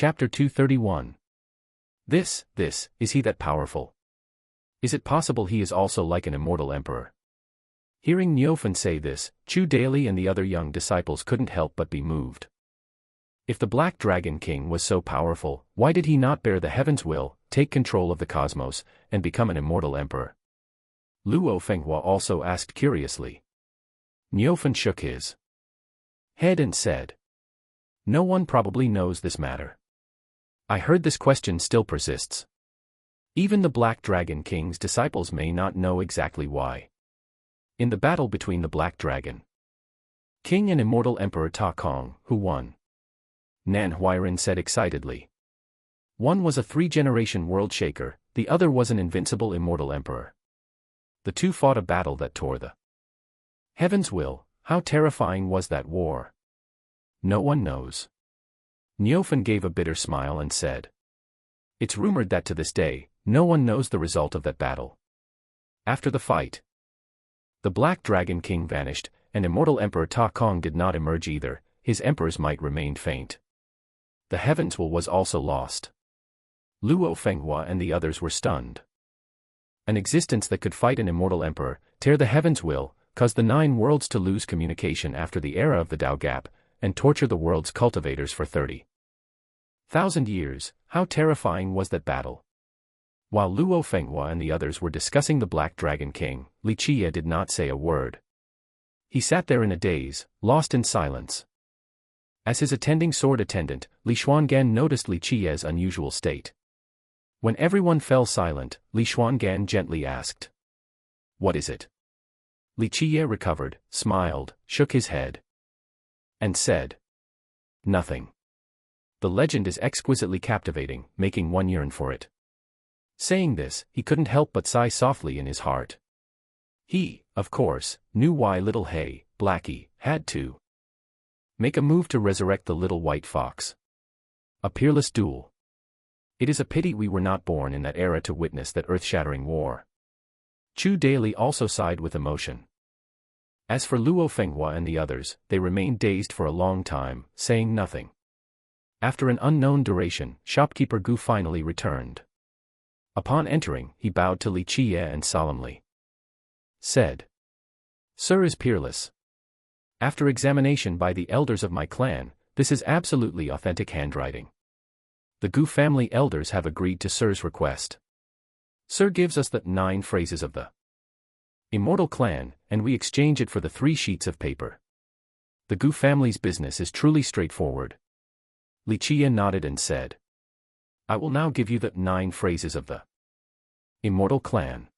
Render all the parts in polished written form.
Chapter 231. This, is he that powerful? Is it possible he is also like an immortal emperor? Hearing Niufen say this, Chu Daily and the other young disciples couldn't help but be moved. If the Black Dragon King was so powerful, why did he not bear the heaven's will, take control of the cosmos, and become an immortal emperor? Luo Fenghua also asked curiously. Niufen shook his head and said, "No one probably knows this matter. I heard this question still persists. Even the Black Dragon King's disciples may not know exactly why. In the battle between the Black Dragon King and immortal Emperor Ta Kong, who won?" Nan Huiran said excitedly. One was a 3-generation world shaker, the other was an invincible immortal emperor. The two fought a battle that tore the heaven's will. How terrifying was that war? No one knows. Niufen gave a bitter smile and said, "It's rumored that to this day, no one knows the result of that battle." After the fight, the Black Dragon King vanished, and immortal Emperor Ta Kong did not emerge either. His emperor's might remained faint. The heaven's will was also lost. Luo Fenghua and the others were stunned. An existence that could fight an immortal emperor, tear the heaven's will, cause the 9 worlds to lose communication after the era of the Tao Gap, and torture the world's cultivators for 30,000 years, how terrifying was that battle? While Luo Fenghua and the others were discussing the Black Dragon King, Qiye did not say a word. He sat there in a daze, lost in silence. As his attending sword attendant, Li Xuangan noticed Qiye's unusual state. When everyone fell silent, Li Xuangan gently asked, "What is it?" Qiye recovered, smiled, shook his head, and said, "Nothing. The legend is exquisitely captivating, making one yearn for it." Saying this, he couldn't help but sigh softly in his heart. He, of course, knew why little Hay, Blackie, had to make a move to resurrect the little white fox. A peerless duel. It is a pity we were not born in that era to witness that earth-shattering war. Chu Daily also sighed with emotion. As for Luo Fenghua and the others, they remained dazed for a long time, saying nothing. After an unknown duration, shopkeeper Gu finally returned. Upon entering, he bowed to Qiye and solemnly said, "Sir is peerless. After examination by the elders of my clan, this is absolutely authentic handwriting. The Gu family elders have agreed to Sir's request. Sir gives us the 9 phrases of the immortal clan, and we exchange it for the 3 sheets of paper. The Gu family's business is truly straightforward." Qiye nodded and said, "I will now give you the 9 phrases of the immortal clan.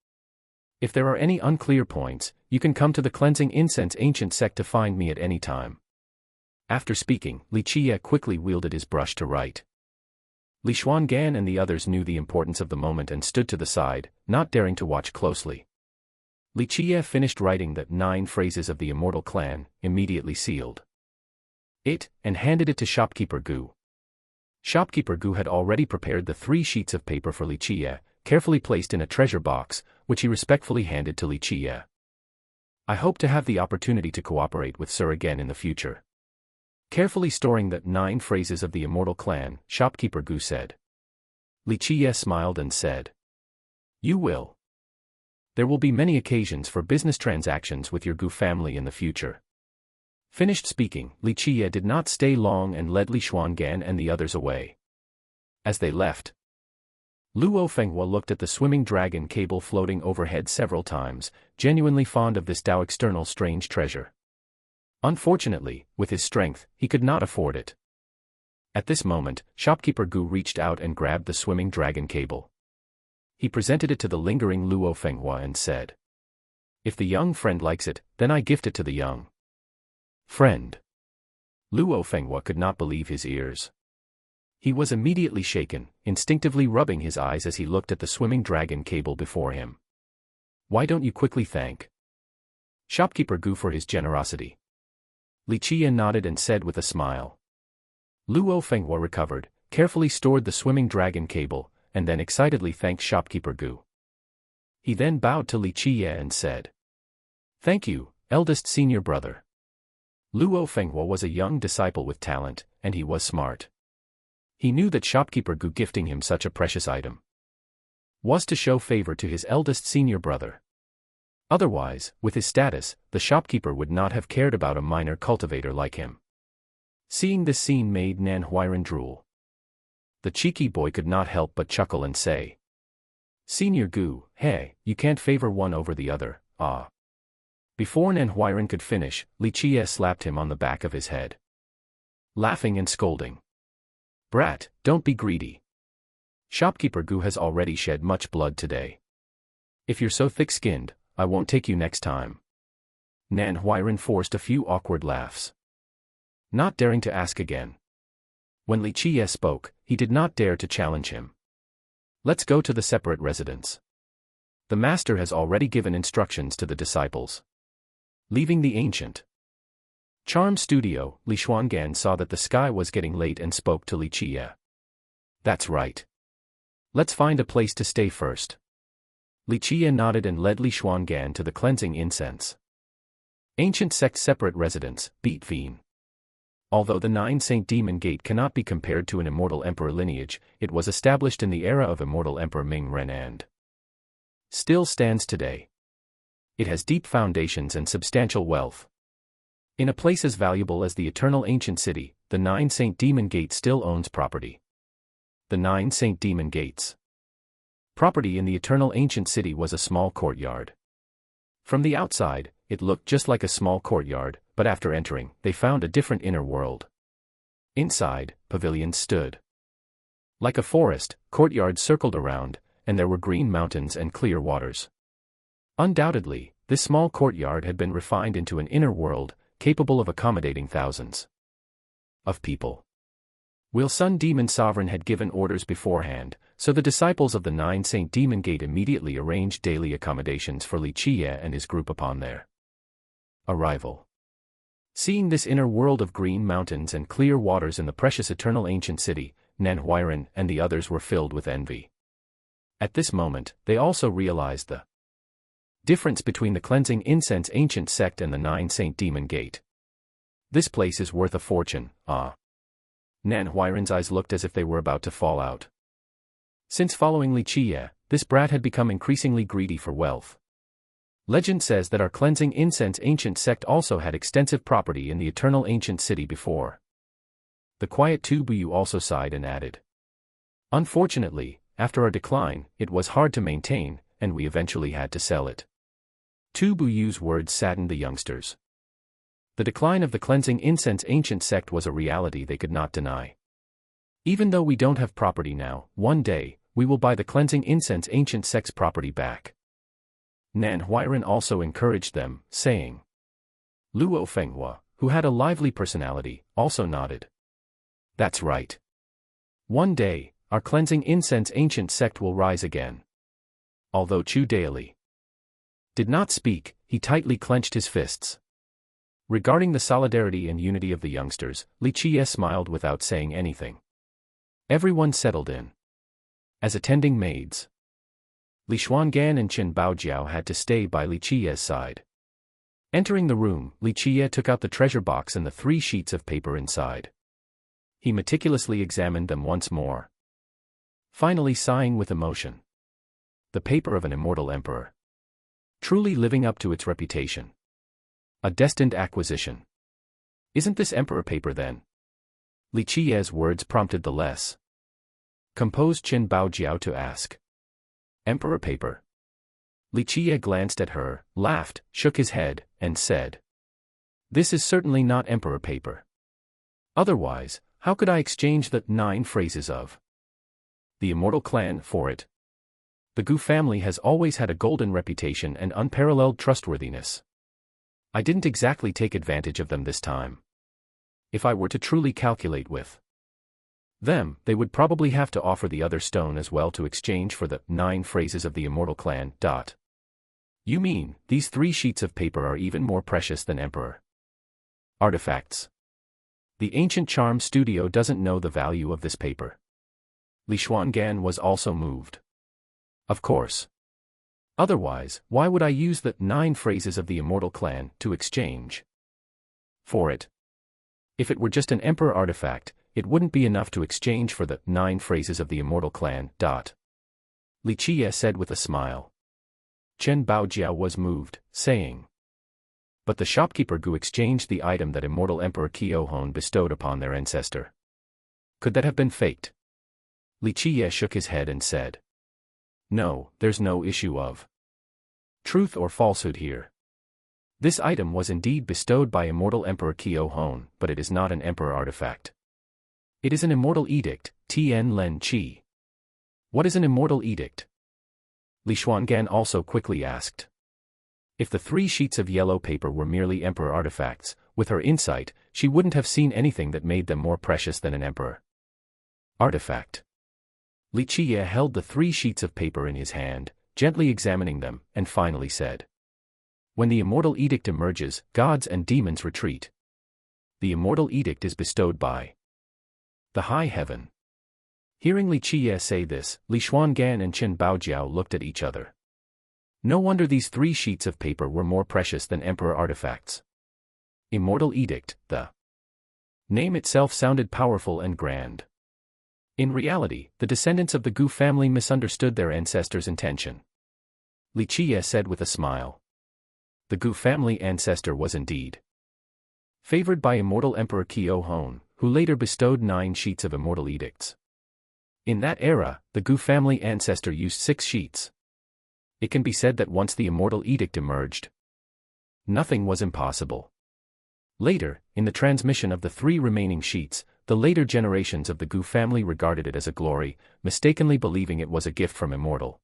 If there are any unclear points, you can come to the Cleansing Incense Ancient Sect to find me at any time." After speaking, Qiye quickly wielded his brush to write. Li Xuangan and the others knew the importance of the moment and stood to the side, not daring to watch closely. Qiye finished writing the 9 phrases of the immortal clan, immediately sealed it, and handed it to shopkeeper Gu. Shopkeeper Gu had already prepared the 3 sheets of paper for Qiye, carefully placed in a treasure box, which he respectfully handed to Qiye. "I hope to have the opportunity to cooperate with Sir again in the future." Carefully storing the 9 phrases of the immortal clan, shopkeeper Gu said. Qiye smiled and said, "You will. There will be many occasions for business transactions with your Gu family in the future." Finished speaking, Qiye did not stay long and led Li Xuangan and the others away. As they left, Luo Fenghua looked at the swimming dragon cable floating overhead several times, genuinely fond of this Tao external strange treasure. Unfortunately, with his strength, he could not afford it. At this moment, shopkeeper Gu reached out and grabbed the swimming dragon cable. He presented it to the lingering Luo Fenghua and said, "If the young friend likes it, then I gift it to the young friend." Luo Fenghua could not believe his ears. He was immediately shaken, instinctively rubbing his eyes as he looked at the swimming dragon cable before him. "Why don't you quickly thank shopkeeper Gu for his generosity?" Qiye nodded and said with a smile. Luo Fenghua recovered, carefully stored the swimming dragon cable, and then excitedly thanked shopkeeper Gu. He then bowed to Qiye and said, "Thank you, eldest senior brother." Luo Fenghua was a young disciple with talent, and he was smart. He knew that shopkeeper Gu gifting him such a precious item was to show favor to his eldest senior brother. Otherwise, with his status, the shopkeeper would not have cared about a minor cultivator like him. Seeing this scene made Nan Huiran drool. The cheeky boy could not help but chuckle and say, "Senior Gu, hey, you can't favor one over the other, ah." Before Nan Huiran could finish, Qiye slapped him on the back of his head, laughing and scolding. "Brat, don't be greedy. Shopkeeper Gu has already shed much blood today. If you're so thick-skinned, I won't take you next time." Nan Huiran forced a few awkward laughs, not daring to ask again. When Qiye spoke, he did not dare to challenge him. "Let's go to the separate residence. The master has already given instructions to the disciples." Leaving the ancient charm studio, Li Xuangan saw that the sky was getting late and spoke to Qiye. "That's right. Let's find a place to stay first." Qiye nodded and led Li Xuangan to the cleansing incense ancient sect separate residence, Beat Veen. Although the 9 Saint Demon Gate cannot be compared to an immortal emperor lineage, it was established in the era of immortal Emperor Ming Ren and still stands today. It has deep foundations and substantial wealth. In a place as valuable as the eternal ancient city, the 9 Saint Demon Gate still owns property. The 9 Saint Demon Gates property in the eternal ancient city was a small courtyard. From the outside, it looked just like a small courtyard, but after entering, they found a different inner world. Inside, pavilions stood like a forest, courtyards circled around, and there were green mountains and clear waters. Undoubtedly, this small courtyard had been refined into an inner world, capable of accommodating thousands of people. Will Sun Demon Sovereign had given orders beforehand, so the disciples of the 9 Saint Demon Gate immediately arranged daily accommodations for Qiye and his group upon their arrival. Seeing this inner world of green mountains and clear waters in the precious eternal ancient city, Nan Huiran and the others were filled with envy. At this moment, they also realized the difference between the cleansing incense ancient sect and the 9 Saint Demon Gate. "This place is worth a fortune, ah." Nan Huiran's eyes looked as if they were about to fall out. Since following Qiye, this brat had become increasingly greedy for wealth. Legend says that our cleansing incense ancient sect also had extensive property in the eternal ancient city before. The quiet Tu Buyu also sighed and added, "Unfortunately, after our decline, it was hard to maintain, and we eventually had to sell it." Tu Buyu's words saddened the youngsters. The decline of the cleansing incense ancient sect was a reality they could not deny. "Even though we don't have property now, one day, we will buy the cleansing incense ancient sect's property back." Nan Huiran also encouraged them, saying. Luo Fenghua, who had a lively personality, also nodded. "That's right. One day, our cleansing incense ancient sect will rise again." Although Chu Daily did not speak, he tightly clenched his fists. Regarding the solidarity and unity of the youngsters, Qiye smiled without saying anything. Everyone settled in. As attending maids, Li Xuangan and Qin Baojiao had to stay by Qiye's side. Entering the room, Qiye took out the treasure box and the 3 sheets of paper inside. He meticulously examined them once more, finally sighing with emotion. The paper of an immortal emperor, truly living up to its reputation. A destined acquisition. "Isn't this emperor paper then?" Qiye's words prompted the less composed Qin Baojiao to ask. "Emperor paper?" Qiye glanced at her, laughed, shook his head, and said, "This is certainly not emperor paper. Otherwise, how could I exchange the 9 phrases of the immortal clan for it? The Gu family has always had a golden reputation and unparalleled trustworthiness. I didn't exactly take advantage of them this time. If I were to truly calculate with them, they would probably have to offer the other stone as well to exchange for the 9 phrases of the immortal clan. You mean, these 3 sheets of paper are even more precious than emperor artifacts? The ancient charm studio doesn't know the value of this paper." Li Xuangan was also moved. "Of course. Otherwise, why would I use the 9 phrases of the immortal clan to exchange for it? If it were just an emperor artifact, it wouldn't be enough to exchange for the 9 phrases of the immortal clan. Qiye said with a smile. Chen Baojiao was moved, saying. But the shopkeeper Gu exchanged the item that immortal Emperor Qiye bestowed upon their ancestor. Could that have been faked? Qiye shook his head and said. No, there's no issue of truth or falsehood here. This item was indeed bestowed by immortal Emperor Qiye, but it is not an emperor artifact. It is an immortal edict, Tian Len Qi. What is an immortal edict? Li Xuangan also quickly asked. If the 3 sheets of yellow paper were merely emperor artifacts, with her insight, she wouldn't have seen anything that made them more precious than an emperor artifact. Qiye held the 3 sheets of paper in his hand, gently examining them, and finally said. When the immortal edict emerges, gods and demons retreat. The immortal edict is bestowed by the high heaven. Hearing Qiye say this, Li Xuangan and Chen Baojiao looked at each other. No wonder these 3 sheets of paper were more precious than emperor artifacts. Immortal edict, the name itself sounded powerful and grand. In reality, the descendants of the Gu family misunderstood their ancestors' intention. Qiye said with a smile. The Gu family ancestor was indeed favored by immortal Emperor Qiye, who later bestowed 9 sheets of immortal edicts. In that era, the Gu family ancestor used 6 sheets. It can be said that once the immortal edict emerged, nothing was impossible. Later, in the transmission of the 3 remaining sheets, the later generations of the Gu family regarded it as a glory, mistakenly believing it was a gift from immortal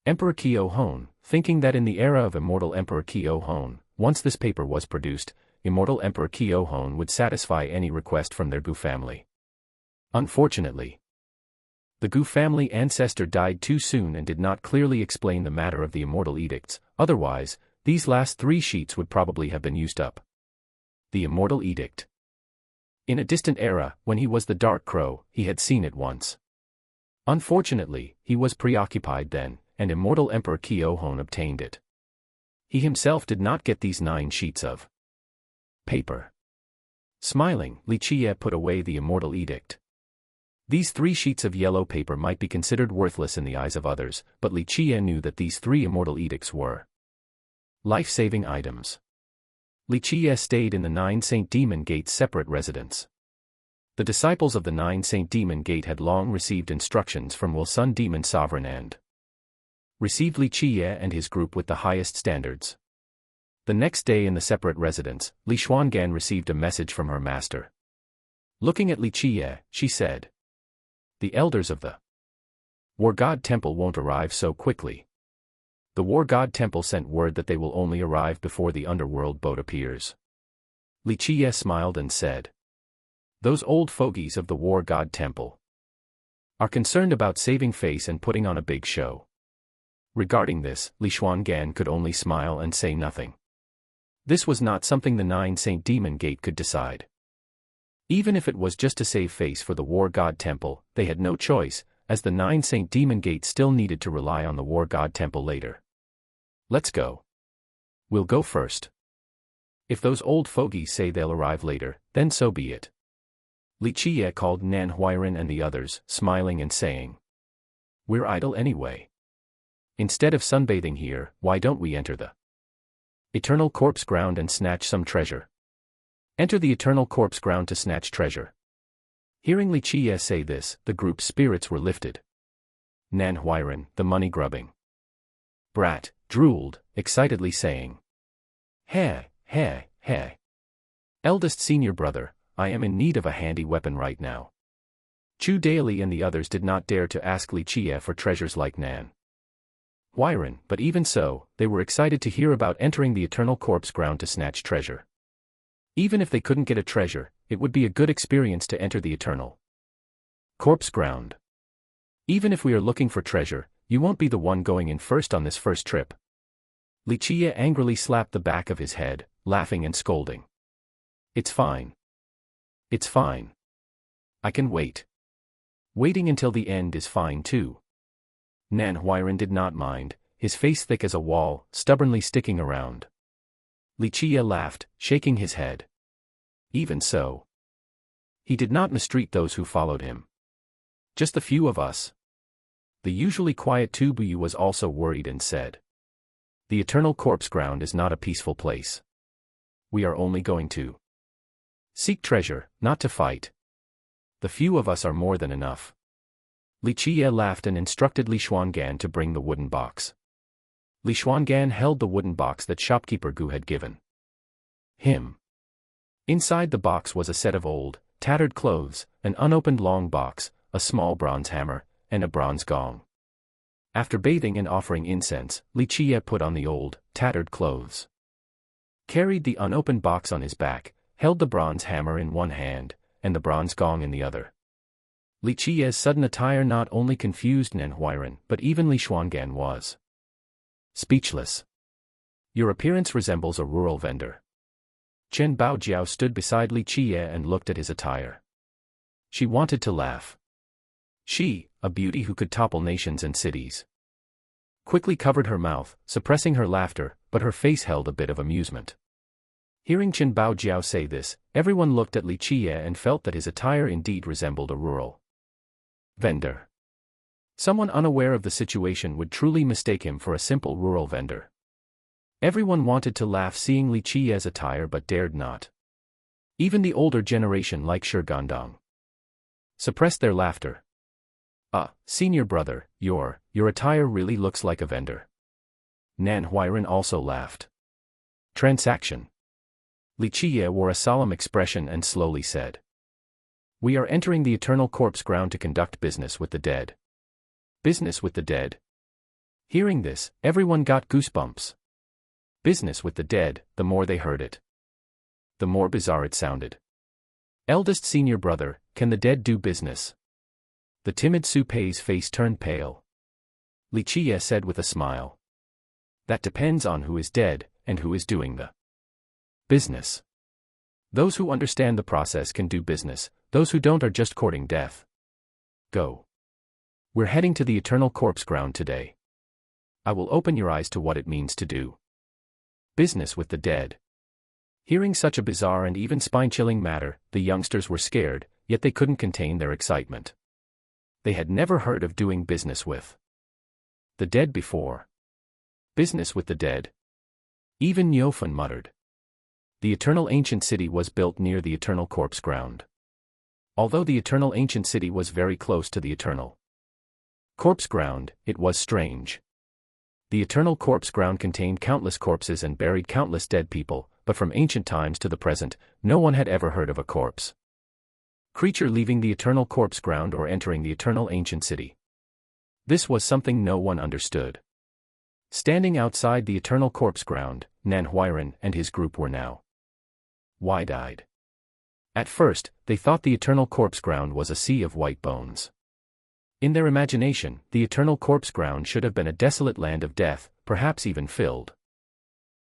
Emperor Qiye, thinking that in the era of immortal Emperor Qiye, once this paper was produced, immortal Emperor Qiye would satisfy any request from their Gu family. Unfortunately, the Gu family ancestor died too soon and did not clearly explain the matter of the immortal edicts, otherwise, these last 3 sheets would probably have been used up. The immortal edict. In a distant era, when he was the Dark Crow, he had seen it once. Unfortunately, he was preoccupied then, and immortal Emperor Qiye obtained it. He himself did not get these 9 sheets of paper. Smiling, Qiye put away the immortal edict. These 3 sheets of yellow paper might be considered worthless in the eyes of others, but Qiye knew that these 3 immortal edicts were life-saving items. Qiye stayed in the 9 Saint Demon Gate's separate residence. The disciples of the 9 Saint Demon Gate had long received instructions from Wilsun Demon Sovereign and received Qiye and his group with the highest standards. The next day in the separate residence, Li Xuangan received a message from her master. Looking at Qiye, she said. The elders of the War God Temple won't arrive so quickly. The War God Temple sent word that they will only arrive before the underworld boat appears. Qiye smiled and said. Those old fogies of the War God Temple are concerned about saving face and putting on a big show. Regarding this, Li Xuangan could only smile and say nothing. This was not something the 9 Saint Demon Gate could decide. Even if it was just to save face for the War God Temple, they had no choice, as the 9 Saint Demon Gate still needed to rely on the War God Temple later. Let's go. We'll go first. If those old fogies say they'll arrive later, then so be it. Qiye called Nan Huiran and the others, smiling and saying. We're idle anyway. Instead of sunbathing here, why don't we enter the Eternal Corpse Ground and snatch some treasure? Enter the Eternal Corpse Ground to snatch treasure. Hearing Qiye say this, the group's spirits were lifted. Nan Huiran, the money-grubbing brat, drooled, excitedly saying. Heh. Eldest senior brother, I am in need of a handy weapon right now. Chu Daily and the others did not dare to ask Qiye for treasures like Nan Huiran, but even so, they were excited to hear about entering the Eternal Corpse Ground to snatch treasure. Even if they couldn't get a treasure, it would be a good experience to enter the Eternal Corpse Ground. Even if we are looking for treasure, you won't be the one going in first on this first trip. Qiye angrily slapped the back of his head, laughing and scolding. It's fine. It's fine. I can wait. Waiting until the end is fine too. Nan Huiran did not mind, his face thick as a wall, stubbornly sticking around. Qiye laughed, shaking his head. Even so. He did not mistreat those who followed him. Just the few of us. The usually quiet Tu Buyu was also worried and said, "The eternal corpse ground is not a peaceful place. We are only going to seek treasure, not to fight. The few of us are more than enough." Li Qiye laughed and instructed Li Xuangan to bring the wooden box. Li Xuangan held the wooden box that shopkeeper Gu had given him. Inside the box was a set of old, tattered clothes, an unopened long box, a small bronze hammer, and a bronze gong. After bathing and offering incense, Li Qiye put on the old, tattered clothes, carried the unopened box on his back, held the bronze hammer in one hand, and the bronze gong in the other. Li Qiye's sudden attire not only confused Nan Huairan, but even Li Xuangan was speechless. "Your appearance resembles a rural vendor." Chen Baojiao stood beside Li Qiye and looked at his attire. She wanted to laugh. She, a beauty who could topple nations and cities, quickly covered her mouth, suppressing her laughter, but her face held a bit of amusement. Hearing Chen Baojiao say this, everyone looked at Li Qiye and felt that his attire indeed resembled a rural vendor. Someone unaware of the situation would truly mistake him for a simple rural vendor. Everyone wanted to laugh seeing Li Qiye's attire but dared not. Even the older generation like Shi Gandong suppressed their laughter. Senior brother, your attire really looks like a vendor." Nan Huairan also laughed. Transaction. Li Qiye wore a solemn expression and slowly said, "We are entering the eternal corpse ground to conduct business with the dead." Business with the dead? Hearing this, everyone got goosebumps. Business with the dead, the more they heard it, the more bizarre it sounded. Eldest senior brother, can the dead do business? The timid Su Pei's face turned pale. Li Qiye said with a smile, "That depends on who is dead, and who is doing the business. Those who understand the process can do business, those who don't are just courting death. Go. We're heading to the eternal corpse ground today. I will open your eyes to what it means to do business with the dead." Hearing such a bizarre and even spine-chilling matter, the youngsters were scared, yet they couldn't contain their excitement. They had never heard of doing business with the dead before. Business with the dead? Even Niufan muttered. The eternal ancient city was built near the eternal corpse ground. Although the eternal ancient city was very close to the eternal corpse ground, it was strange. The eternal corpse ground contained countless corpses and buried countless dead people, but from ancient times to the present, no one had ever heard of a corpse creature leaving the eternal corpse ground or entering the eternal ancient city. This was something no one understood. Standing outside the eternal corpse ground, Nan Huairan and his group were now wide-eyed. At first, they thought the eternal corpse ground was a sea of white bones. In their imagination, the eternal corpse ground should have been a desolate land of death, perhaps even filled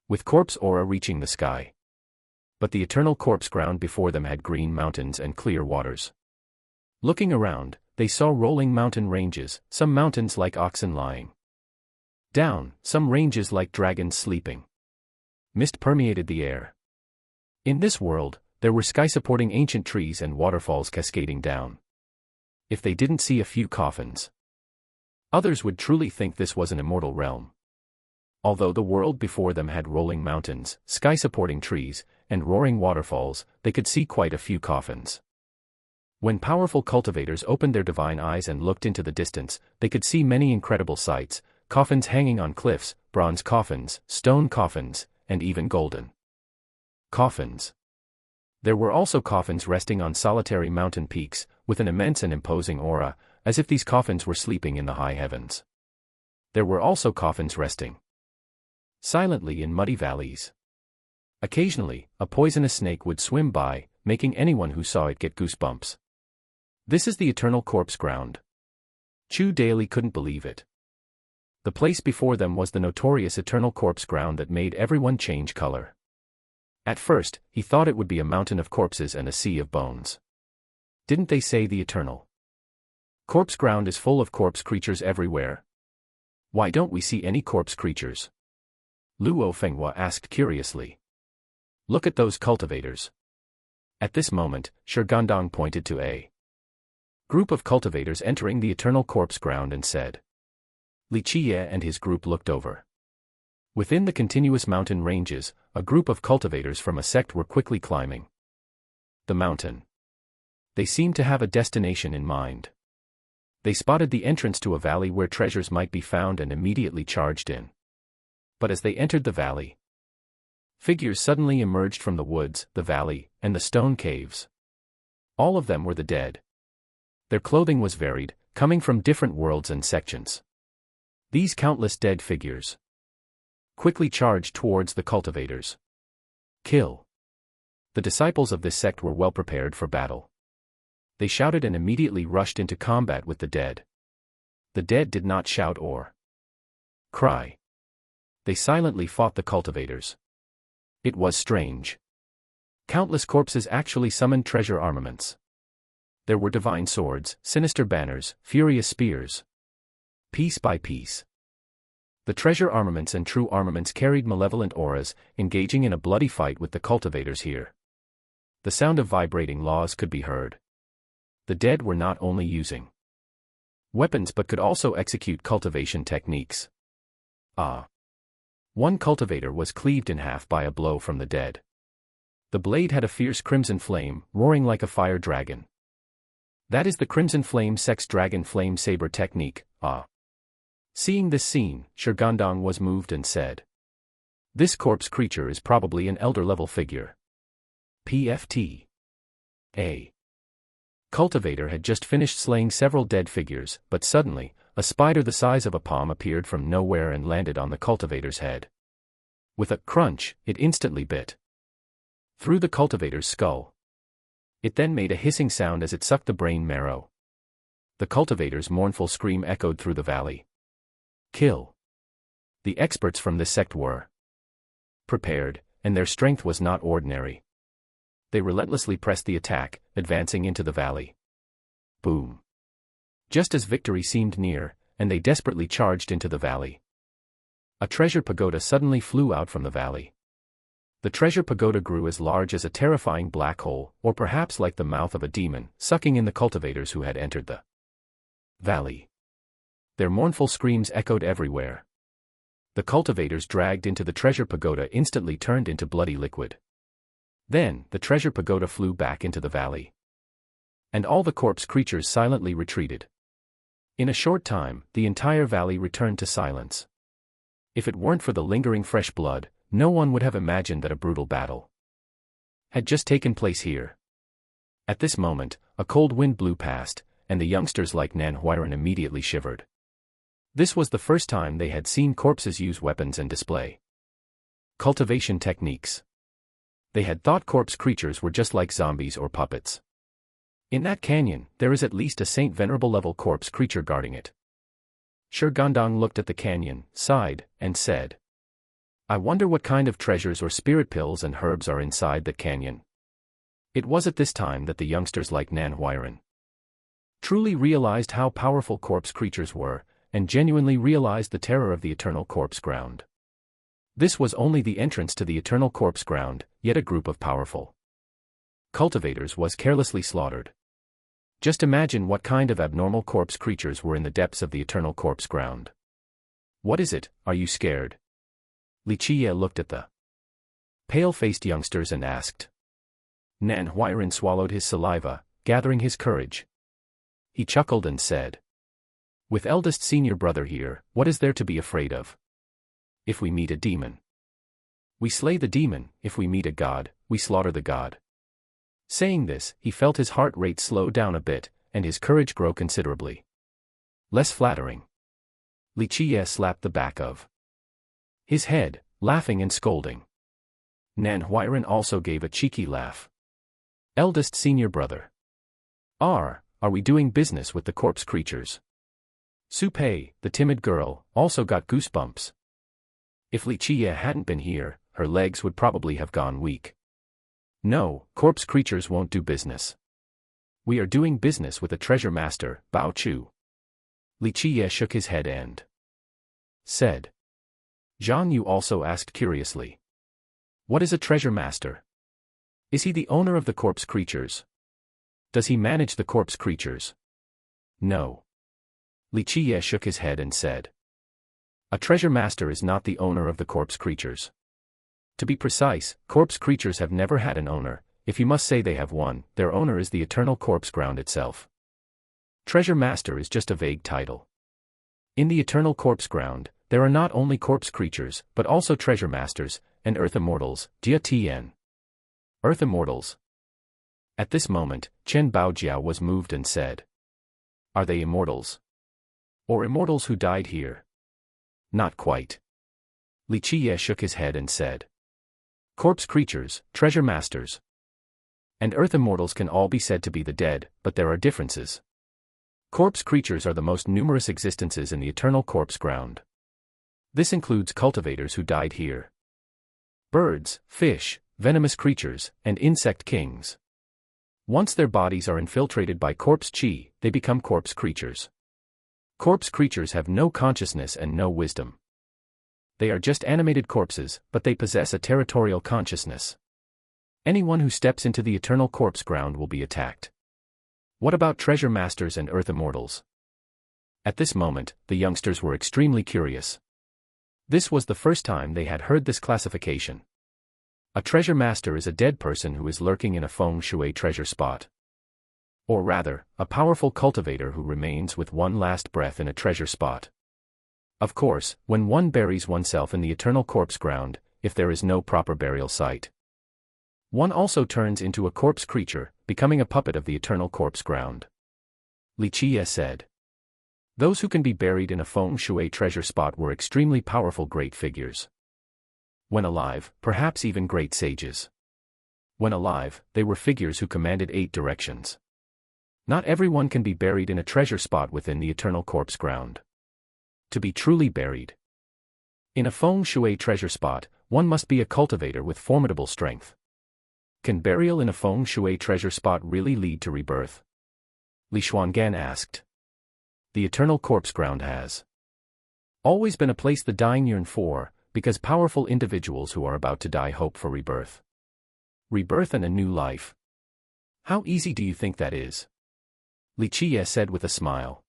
with corpse aura reaching the sky. But the eternal corpse ground before them had green mountains and clear waters. Looking around, they saw rolling mountain ranges, some mountains like oxen lying down, some ranges like dragons sleeping. Mist permeated the air. In this world, there were sky-supporting ancient trees and waterfalls cascading down. If they didn't see a few coffins, others would truly think this was an immortal realm. Although the world before them had rolling mountains, sky-supporting trees, and roaring waterfalls, they could see quite a few coffins. When powerful cultivators opened their divine eyes and looked into the distance, they could see many incredible sights: coffins hanging on cliffs, bronze coffins, stone coffins, and even golden coffins. There were also coffins resting on solitary mountain peaks, with an immense and imposing aura, as if these coffins were sleeping in the high heavens. There were also coffins resting silently in muddy valleys. Occasionally, a poisonous snake would swim by, making anyone who saw it get goosebumps. This is the eternal corpse ground. Chu Daily couldn't believe it. The place before them was the notorious eternal corpse ground that made everyone change color. At first, he thought it would be a mountain of corpses and a sea of bones. Didn't they say the eternal corpse ground is full of corpse creatures everywhere? Why don't we see any corpse creatures? Luo Fenghua asked curiously. Look at those cultivators. At this moment, Shigandong pointed to a group of cultivators entering the eternal corpse ground and said. Qiye and his group looked over. Within the continuous mountain ranges, a group of cultivators from a sect were quickly climbing the mountain. They seemed to have a destination in mind. They spotted the entrance to a valley where treasures might be found and immediately charged in. But as they entered the valley, figures suddenly emerged from the woods, the valley, and the stone caves. All of them were the dead. Their clothing was varied, coming from different worlds and sections. These countless dead figures quickly charged towards the cultivators. Kill. The disciples of this sect were well prepared for battle. They shouted and immediately rushed into combat with the dead. The dead did not shout or cry. They silently fought the cultivators. It was strange. Countless corpses actually summoned treasure armaments. There were divine swords, sinister banners, furious spears. Piece by piece, the treasure armaments and true armaments carried malevolent auras, engaging in a bloody fight with the cultivators here. The sound of vibrating laws could be heard. The dead were not only using weapons but could also execute cultivation techniques. One cultivator was cleaved in half by a blow from the dead. The blade had a fierce crimson flame, roaring like a fire dragon. That is the Crimson Flame Sect's Dragon Flame Saber technique. Seeing this scene, Shigandong was moved and said. This corpse creature is probably an elder-level figure. PFT. A cultivator had just finished slaying several dead figures, but suddenly, a spider the size of a palm appeared from nowhere and landed on the cultivator's head. With a crunch, it instantly bit through the cultivator's skull. It then made a hissing sound as it sucked the brain marrow. The cultivator's mournful scream echoed through the valley. Kill. The experts from this sect were prepared, and their strength was not ordinary. They relentlessly pressed the attack, advancing into the valley. Boom. Just as victory seemed near, and they desperately charged into the valley, a treasure pagoda suddenly flew out from the valley. The treasure pagoda grew as large as a terrifying black hole, or perhaps like the mouth of a demon, sucking in the cultivators who had entered the valley. Their mournful screams echoed everywhere. The cultivators dragged into the treasure pagoda instantly turned into bloody liquid. Then, the treasure pagoda flew back into the valley. And all the corpse creatures silently retreated. In a short time, the entire valley returned to silence. If it weren't for the lingering fresh blood, no one would have imagined that a brutal battle had just taken place here. At this moment, a cold wind blew past, and the youngsters like Nan Huiran immediately shivered. This was the first time they had seen corpses use weapons and display cultivation techniques. They had thought corpse creatures were just like zombies or puppets. In that canyon, there is at least a Saint Venerable level corpse creature guarding it. Shigandong looked at the canyon, sighed, and said, I wonder what kind of treasures or spirit pills and herbs are inside that canyon. It was at this time that the youngsters like Nan Huiran truly realized how powerful corpse creatures were, and genuinely realized the terror of the eternal corpse ground. This was only the entrance to the eternal corpse ground, yet a group of powerful cultivators was carelessly slaughtered. Just imagine what kind of abnormal corpse creatures were in the depths of the eternal corpse ground. What is it, are you scared? Qiye looked at the pale-faced youngsters and asked. Nan Huiran swallowed his saliva, gathering his courage. He chuckled and said, with eldest senior brother here, what is there to be afraid of? If we meet a demon, we slay the demon. If we meet a god, we slaughter the god. Saying this, he felt his heart rate slow down a bit, and his courage grow considerably. Less flattering. Qiye slapped the back of his head, laughing and scolding. Nan Huiran also gave a cheeky laugh. Eldest senior brother. Are we doing business with the corpse creatures? Su Pei, the timid girl, also got goosebumps. If Qiye hadn't been here, her legs would probably have gone weak. No, corpse creatures won't do business. We are doing business with a treasure master, Bao Chu. Qiye shook his head and said. Zhang Yu also asked curiously. What is a treasure master? Is he the owner of the corpse creatures? Does he manage the corpse creatures? No. Qiye shook his head and said. A treasure master is not the owner of the corpse creatures. To be precise, corpse creatures have never had an owner. If you must say they have one, their owner is the eternal corpse ground itself. Treasure master is just a vague title. In the eternal corpse ground, there are not only corpse creatures, but also treasure masters, and earth immortals, Jia Tian. Earth immortals. At this moment, Chen Baojiao was moved and said. Are they immortals? Or immortals who died here? Not quite. Qiye shook his head and said. Corpse creatures, treasure masters, and earth immortals can all be said to be the dead, but there are differences. Corpse creatures are the most numerous existences in the eternal corpse ground. This includes cultivators who died here. Birds, fish, venomous creatures, and insect kings. Once their bodies are infiltrated by corpse qi, they become corpse creatures. Corpse creatures have no consciousness and no wisdom. They are just animated corpses, but they possess a territorial consciousness. Anyone who steps into the eternal corpse ground will be attacked. What about treasure masters and earth immortals? At this moment, the youngsters were extremely curious. This was the first time they had heard this classification. A treasure master is a dead person who is lurking in a feng shui treasure spot. Or rather, a powerful cultivator who remains with one last breath in a treasure spot. Of course, when one buries oneself in the eternal corpse ground, if there is no proper burial site, one also turns into a corpse creature, becoming a puppet of the eternal corpse ground. Qiye said. Those who can be buried in a feng shui treasure spot were extremely powerful great figures. When alive, perhaps even great sages. When alive, they were figures who commanded 8 directions. Not everyone can be buried in a treasure spot within the eternal corpse ground. To be truly buried in a feng shui treasure spot, one must be a cultivator with formidable strength. Can burial in a feng shui treasure spot really lead to rebirth? Li Xuangan asked. The eternal corpse ground has always been a place the dying yearn for, because powerful individuals who are about to die hope for rebirth. Rebirth and a new life. How easy do you think that is? Qiye said with a smile.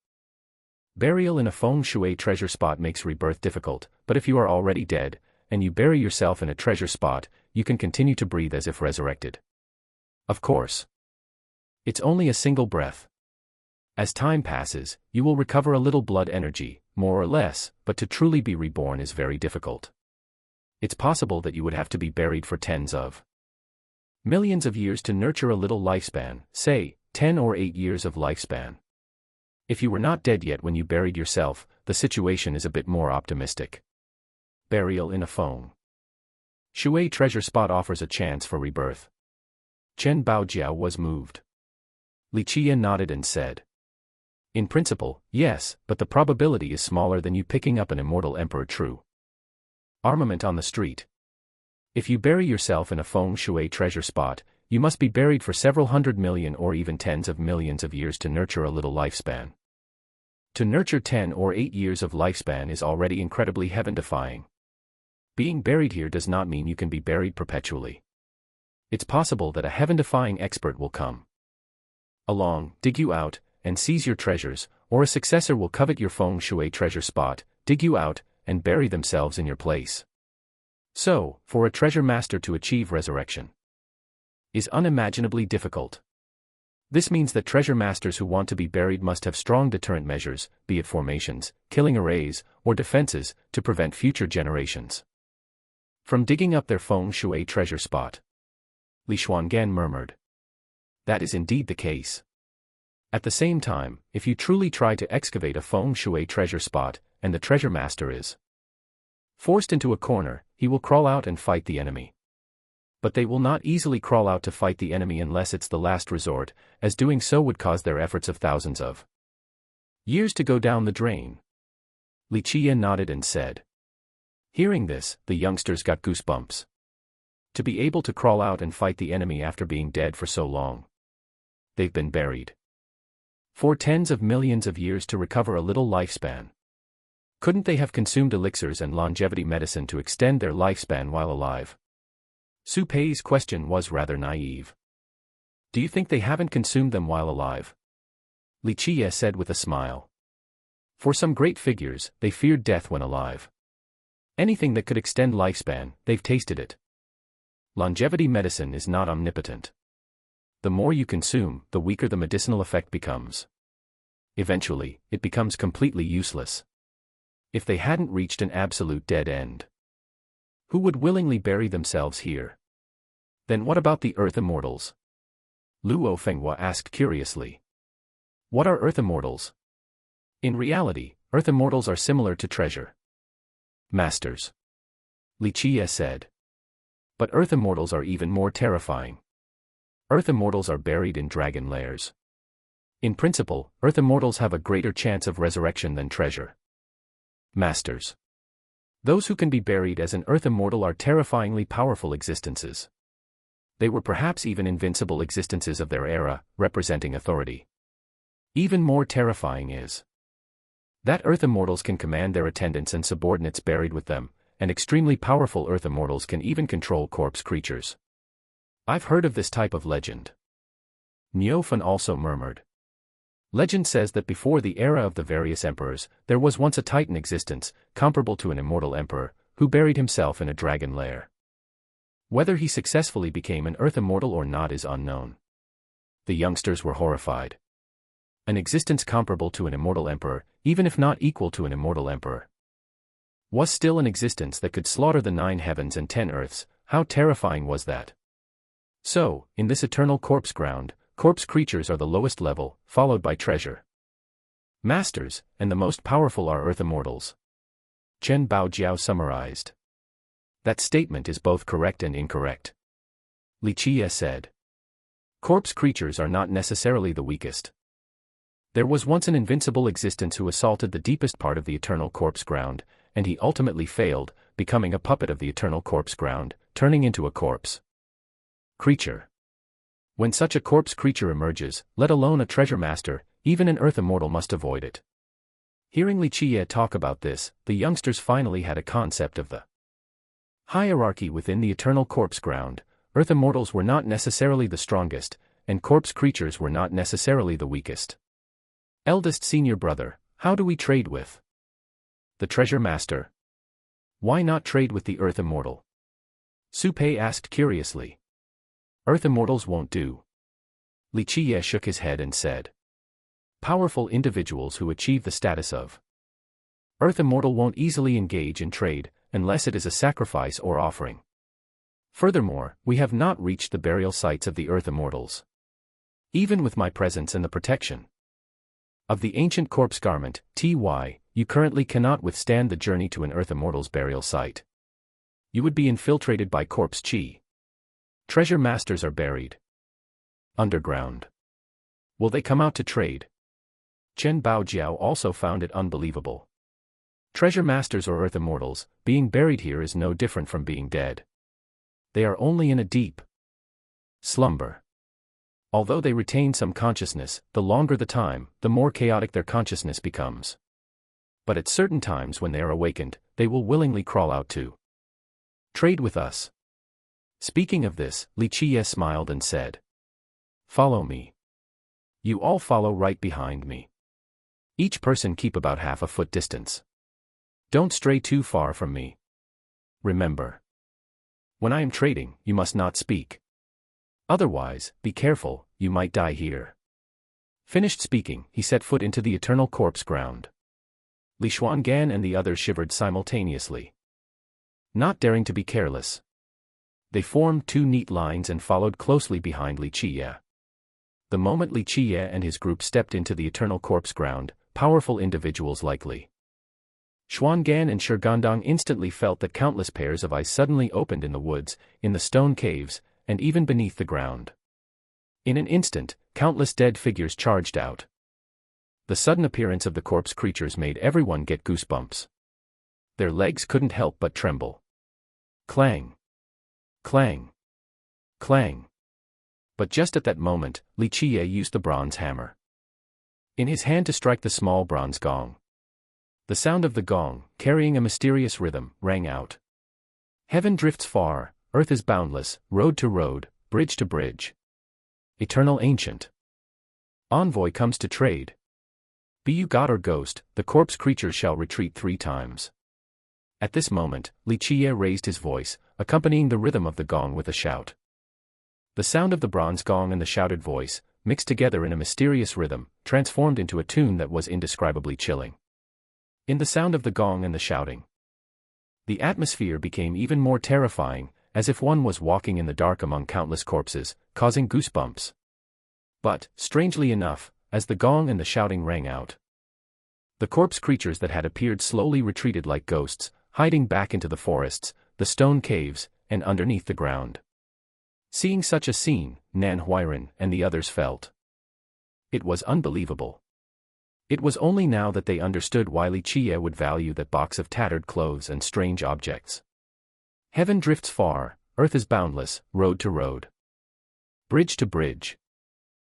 Burial in a feng shui treasure spot makes rebirth difficult, but if you are already dead, and you bury yourself in a treasure spot, you can continue to breathe as if resurrected. Of course. It's only a single breath. As time passes, you will recover a little blood energy, more or less, but to truly be reborn is very difficult. It's possible that you would have to be buried for tens of millions of years to nurture a little lifespan, say, 10 or 8 years of lifespan. If you were not dead yet when you buried yourself, the situation is a bit more optimistic. Burial in a feng shui treasure spot offers a chance for rebirth. Chen Baojiao was moved. Qiye nodded and said. In principle, yes, but the probability is smaller than you picking up an immortal emperor true armament on the street. If you bury yourself in a feng shui treasure spot, you must be buried for several 100 million or even tens of millions of years to nurture a little lifespan. To nurture 10 or 8 years of lifespan is already incredibly heaven-defying. Being buried here does not mean you can be buried perpetually. It's possible that a heaven-defying expert will come along, dig you out, and seize your treasures, or a successor will covet your feng shui treasure spot, dig you out, and bury themselves in your place. So, for a treasure master to achieve resurrection is unimaginably difficult. This means that treasure masters who want to be buried must have strong deterrent measures, be it formations, killing arrays, or defenses, to prevent future generations from digging up their feng shui treasure spot. Li Xuangan murmured. That is indeed the case. At the same time, if you truly try to excavate a feng shui treasure spot, and the treasure master is forced into a corner, he will crawl out and fight the enemy. But they will not easily crawl out to fight the enemy unless it's the last resort, as doing so would cause their efforts of thousands of years to go down the drain. Qiye nodded and said. Hearing this, the youngsters got goosebumps. To be able to crawl out and fight the enemy after being dead for so long. They've been buried for tens of millions of years to recover a little lifespan. Couldn't they have consumed elixirs and longevity medicine to extend their lifespan while alive? Su Pei's question was rather naive. Do you think they haven't consumed them while alive? Qiye said with a smile. For some great figures, they feared death when alive. Anything that could extend lifespan, they've tasted it. Longevity medicine is not omnipotent. The more you consume, the weaker the medicinal effect becomes. Eventually, it becomes completely useless. If they hadn't reached an absolute dead end, who would willingly bury themselves here? Then what about the Earth Immortals? Luo Fenghua asked curiously. What are Earth Immortals? In reality, Earth Immortals are similar to treasure masters, Qiye said. But Earth Immortals are even more terrifying. Earth Immortals are buried in dragon lairs. In principle, Earth Immortals have a greater chance of resurrection than treasure masters. Those who can be buried as an Earth Immortal are terrifyingly powerful existences. They were perhaps even invincible existences of their era, representing authority. Even more terrifying is that Earth Immortals can command their attendants and subordinates buried with them, and extremely powerful Earth Immortals can even control corpse creatures. I've heard of this type of legend. Niufan also murmured. Legend says that before the era of the various emperors, there was once a titan existence, comparable to an immortal emperor, who buried himself in a dragon lair. Whether he successfully became an Earth Immortal or not is unknown. The youngsters were horrified. An existence comparable to an immortal emperor, even if not equal to an immortal emperor, was still an existence that could slaughter the 9 heavens and 10 earths. How terrifying was that? So, in this eternal corpse ground, corpse creatures are the lowest level, followed by treasure masters, and the most powerful are Earth Immortals. Chen Baojiao summarized. That statement is both correct and incorrect, Qiye said. Corpse creatures are not necessarily the weakest. There was once an invincible existence who assaulted the deepest part of the eternal corpse ground, and he ultimately failed, becoming a puppet of the eternal corpse ground, turning into a corpse creature. When such a corpse creature emerges, let alone a treasure master, even an Earth Immortal must avoid it. Hearing Qiye talk about this, the youngsters finally had a concept of the hierarchy within the eternal corpse ground. Earth Immortals were not necessarily the strongest, and corpse creatures were not necessarily the weakest. Eldest senior brother, how do we trade with the treasure master? Why not trade with the Earth Immortal? Su Pei asked curiously. Earth Immortals won't do. Qiye shook his head and said. Powerful individuals who achieve the status of Earth Immortal won't easily engage in trade, unless it is a sacrifice or offering. Furthermore, we have not reached the burial sites of the Earth Immortals. Even with my presence and the protection of the ancient corpse garment, you currently cannot withstand the journey to an Earth Immortal's burial site. You would be infiltrated by corpse chi. Treasure masters are buried underground. Will they come out to trade? Chen Baojiao also found it unbelievable. Treasure masters or Earth Immortals, being buried here is no different from being dead. They are only in a deep slumber. Although they retain some consciousness, the longer the time, the more chaotic their consciousness becomes. But at certain times when they are awakened, they will willingly crawl out to trade with us. Speaking of this, Qiye smiled and said, Follow me. You all follow right behind me. Each person keep about half a foot distance. Don't stray too far from me. Remember, when I am trading, you must not speak. Otherwise, be careful, you might die here. Finished speaking, he set foot into the eternal corpse ground. Li Xuangan and the others shivered simultaneously. Not daring to be careless, they formed 2 neat lines and followed closely behind Qiye. The moment Qiye and his group stepped into the eternal corpse ground, powerful individuals like Li Xuangan and Shigandang instantly felt that countless pairs of eyes suddenly opened in the woods, in the stone caves, and even beneath the ground. In an instant, countless dead figures charged out. The sudden appearance of the corpse creatures made everyone get goosebumps. Their legs couldn't help but tremble. Clang! Clang! Clang! But just at that moment, Qiye used the bronze hammer in his hand to strike the small bronze gong. The sound of the gong, carrying a mysterious rhythm, rang out. Heaven drifts far, earth is boundless, road to road, bridge to bridge. Eternal ancient. Envoy comes to trade. Be you god or ghost, the corpse creatures shall retreat 3 times. At this moment, Qiye raised his voice, accompanying the rhythm of the gong with a shout. The sound of the bronze gong and the shouted voice, mixed together in a mysterious rhythm, transformed into a tune that was indescribably chilling. In the sound of the gong and the shouting, the atmosphere became even more terrifying, as if one was walking in the dark among countless corpses, causing goosebumps. But, strangely enough, as the gong and the shouting rang out, the corpse creatures that had appeared slowly retreated like ghosts, hiding back into the forests, the stone caves, and underneath the ground. Seeing such a scene, Nan Huiran and the others felt. It was unbelievable. It was only now that they understood why Qiye would value that box of tattered clothes and strange objects. Heaven drifts far, earth is boundless, road to road. Bridge to bridge.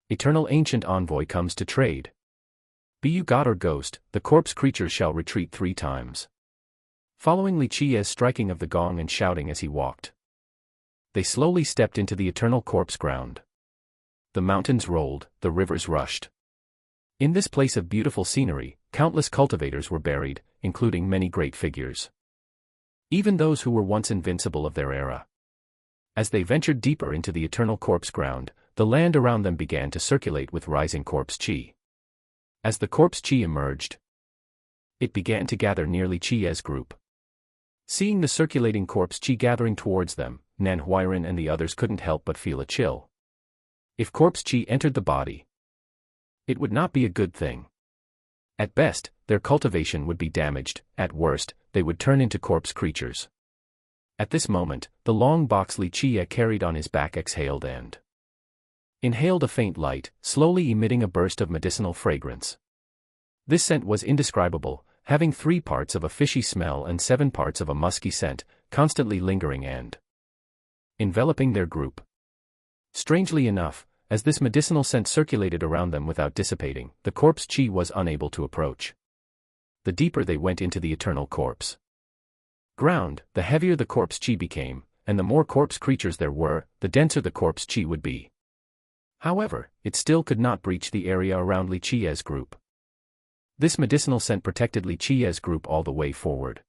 Eternal ancient envoy comes to trade. Be you god or ghost, the corpse creatures shall retreat 3 times. Following Qiye's striking of the gong and shouting as he walked, they slowly stepped into the eternal corpse ground. The mountains rolled, the rivers rushed. In this place of beautiful scenery, countless cultivators were buried, including many great figures. Even those who were once invincible of their era. As they ventured deeper into the eternal corpse ground, the land around them began to circulate with rising corpse chi. As the corpse chi emerged, it began to gather near Qiye's group. Seeing the circulating corpse chi gathering towards them, Nan Huiran and the others couldn't help but feel a chill. If corpse chi entered the body, it would not be a good thing. At best, their cultivation would be damaged, at worst, they would turn into corpse creatures. At this moment, the long box Qiye carried on his back exhaled and inhaled a faint light, slowly emitting a burst of medicinal fragrance. This scent was indescribable, having 3 parts of a fishy smell and 7 parts of a musky scent, constantly lingering and enveloping their group. Strangely enough, as this medicinal scent circulated around them without dissipating, the corpse chi was unable to approach. The deeper they went into the eternal corpse ground, the heavier the corpse chi became, and the more corpse creatures there were, the denser the corpse chi would be. However, it still could not breach the area around Qiye's group. This medicinal scent protected Qiye's group all the way forward.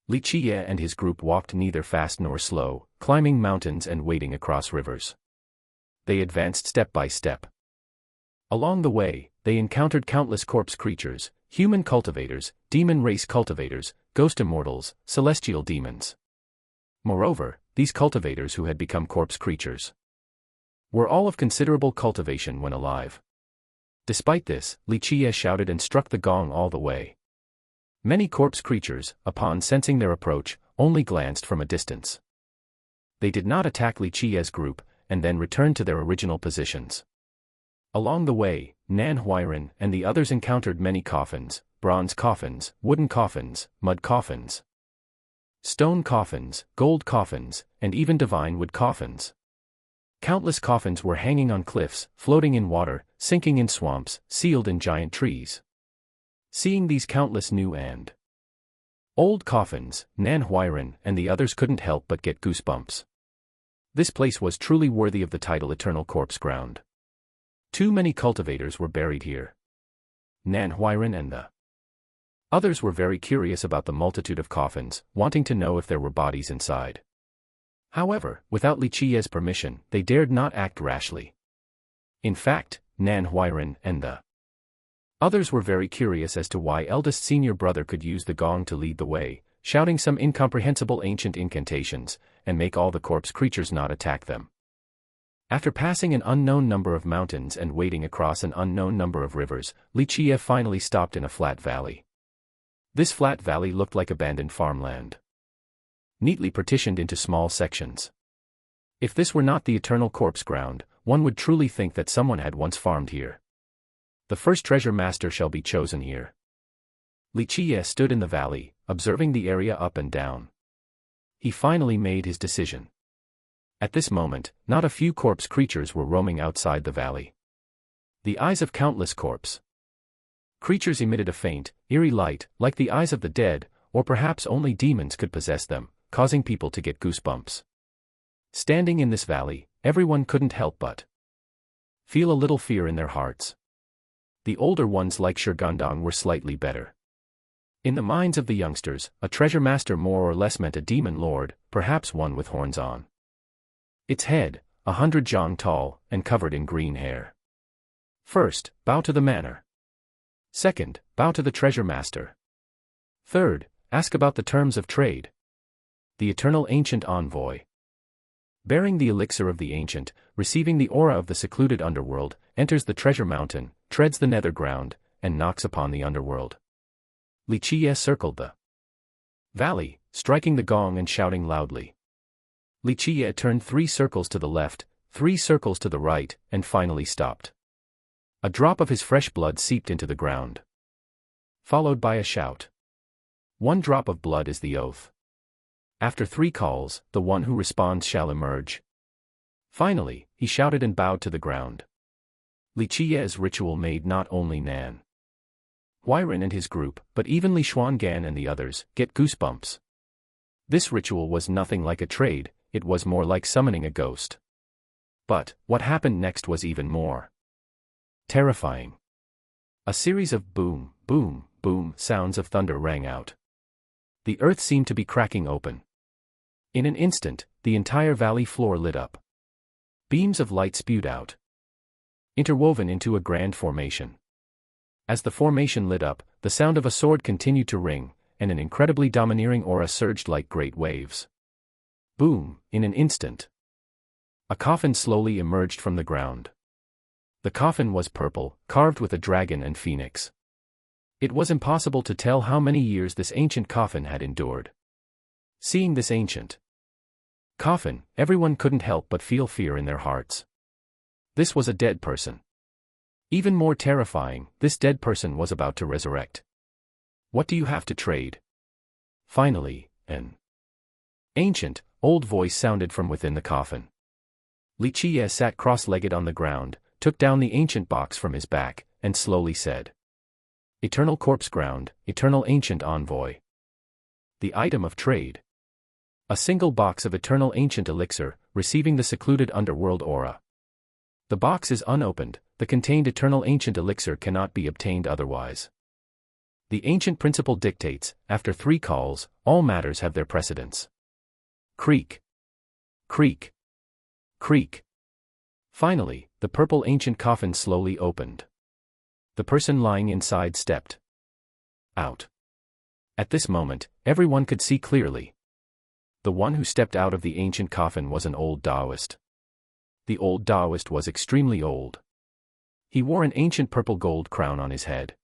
Qiye and his group walked neither fast nor slow, climbing mountains and wading across rivers. They advanced step by step. Along the way, they encountered countless corpse creatures, human cultivators, demon race cultivators, ghost immortals, celestial demons. Moreover, these cultivators who had become corpse creatures were all of considerable cultivation when alive. Despite this, Qiye shouted and struck the gong all the way. Many corpse creatures, upon sensing their approach, only glanced from a distance. They did not attack Qiye's group, and then returned to their original positions. Along the way, Nan Huiran and the others encountered many coffins, bronze coffins, wooden coffins, mud coffins, stone coffins, gold coffins, and even divine wood coffins. Countless coffins were hanging on cliffs, floating in water, sinking in swamps, sealed in giant trees. Seeing these countless new and old coffins, Nan Huiran and the others couldn't help but get goosebumps. This place was truly worthy of the title Eternal Corpse Ground. Too many cultivators were buried here. Nan Huiran and the others were very curious about the multitude of coffins, wanting to know if there were bodies inside. However, without Qiye's permission, they dared not act rashly. In fact, Nan Huiran and the others were very curious as to why eldest senior brother could use the gong to lead the way, shouting some incomprehensible ancient incantations, and make all the corpse creatures not attack them. After passing an unknown number of mountains and wading across an unknown number of rivers, Qiye finally stopped in a flat valley. This flat valley looked like abandoned farmland, neatly partitioned into small sections. If this were not the eternal corpse ground, one would truly think that someone had once farmed here. The first treasure master shall be chosen here. Qiye stood in the valley, observing the area up and down. He finally made his decision. At this moment, not a few corpse creatures were roaming outside the valley. The eyes of countless corpse creatures emitted a faint, eerie light, like the eyes of the dead, or perhaps only demons could possess them, causing people to get goosebumps. Standing in this valley, everyone couldn't help but feel a little fear in their hearts. The older ones like Shirgandong were slightly better. In the minds of the youngsters, a treasure master more or less meant a demon lord, perhaps one with horns on its head, 100 zhang tall, and covered in green hair. First, bow to the manor. Second, bow to the treasure master. Third, ask about the terms of trade. The eternal ancient envoy, bearing the elixir of the ancient, receiving the aura of the secluded underworld, enters the treasure mountain, treads the nether ground, and knocks upon the underworld. Qiye circled the valley, striking the gong and shouting loudly. Qiye turned 3 circles to the left, 3 circles to the right, and finally stopped. A drop of his fresh blood seeped into the ground, followed by a shout. 1 drop of blood is the oath. After 3 calls, the one who responds shall emerge. Finally, he shouted and bowed to the ground. Qiye's ritual made not only Nan Huiran and his group, but even Li Xuangan and the others, get goosebumps. This ritual was nothing like a trade, it was more like summoning a ghost. But, what happened next was even more terrifying. A series of boom, boom, boom sounds of thunder rang out. The earth seemed to be cracking open. In an instant, the entire valley floor lit up. Beams of light spewed out, interwoven into a grand formation. As the formation lit up, the sound of a sword continued to ring, and an incredibly domineering aura surged like great waves. Boom, in an instant. A coffin slowly emerged from the ground. The coffin was purple, carved with a dragon and phoenix. It was impossible to tell how many years this ancient coffin had endured. Seeing this ancient coffin, everyone couldn't help but feel fear in their hearts. This was a dead person. Even more terrifying, this dead person was about to resurrect. What do you have to trade? Finally, an ancient, old voice sounded from within the coffin. Qiye sat cross-legged on the ground, took down the ancient box from his back, and slowly said, Eternal corpse ground, eternal ancient envoy. The item of trade. A single box of eternal ancient elixir, receiving the secluded underworld aura. The box is unopened, the contained eternal ancient elixir cannot be obtained otherwise. The ancient principle dictates, after 3 calls, all matters have their precedence. Creak. Creak. Creak. Finally, the purple ancient coffin slowly opened. The person lying inside stepped out. At this moment, everyone could see clearly. The one who stepped out of the ancient coffin was an old Taoist. The old Taoist was extremely old. He wore an ancient purple gold crown on his head,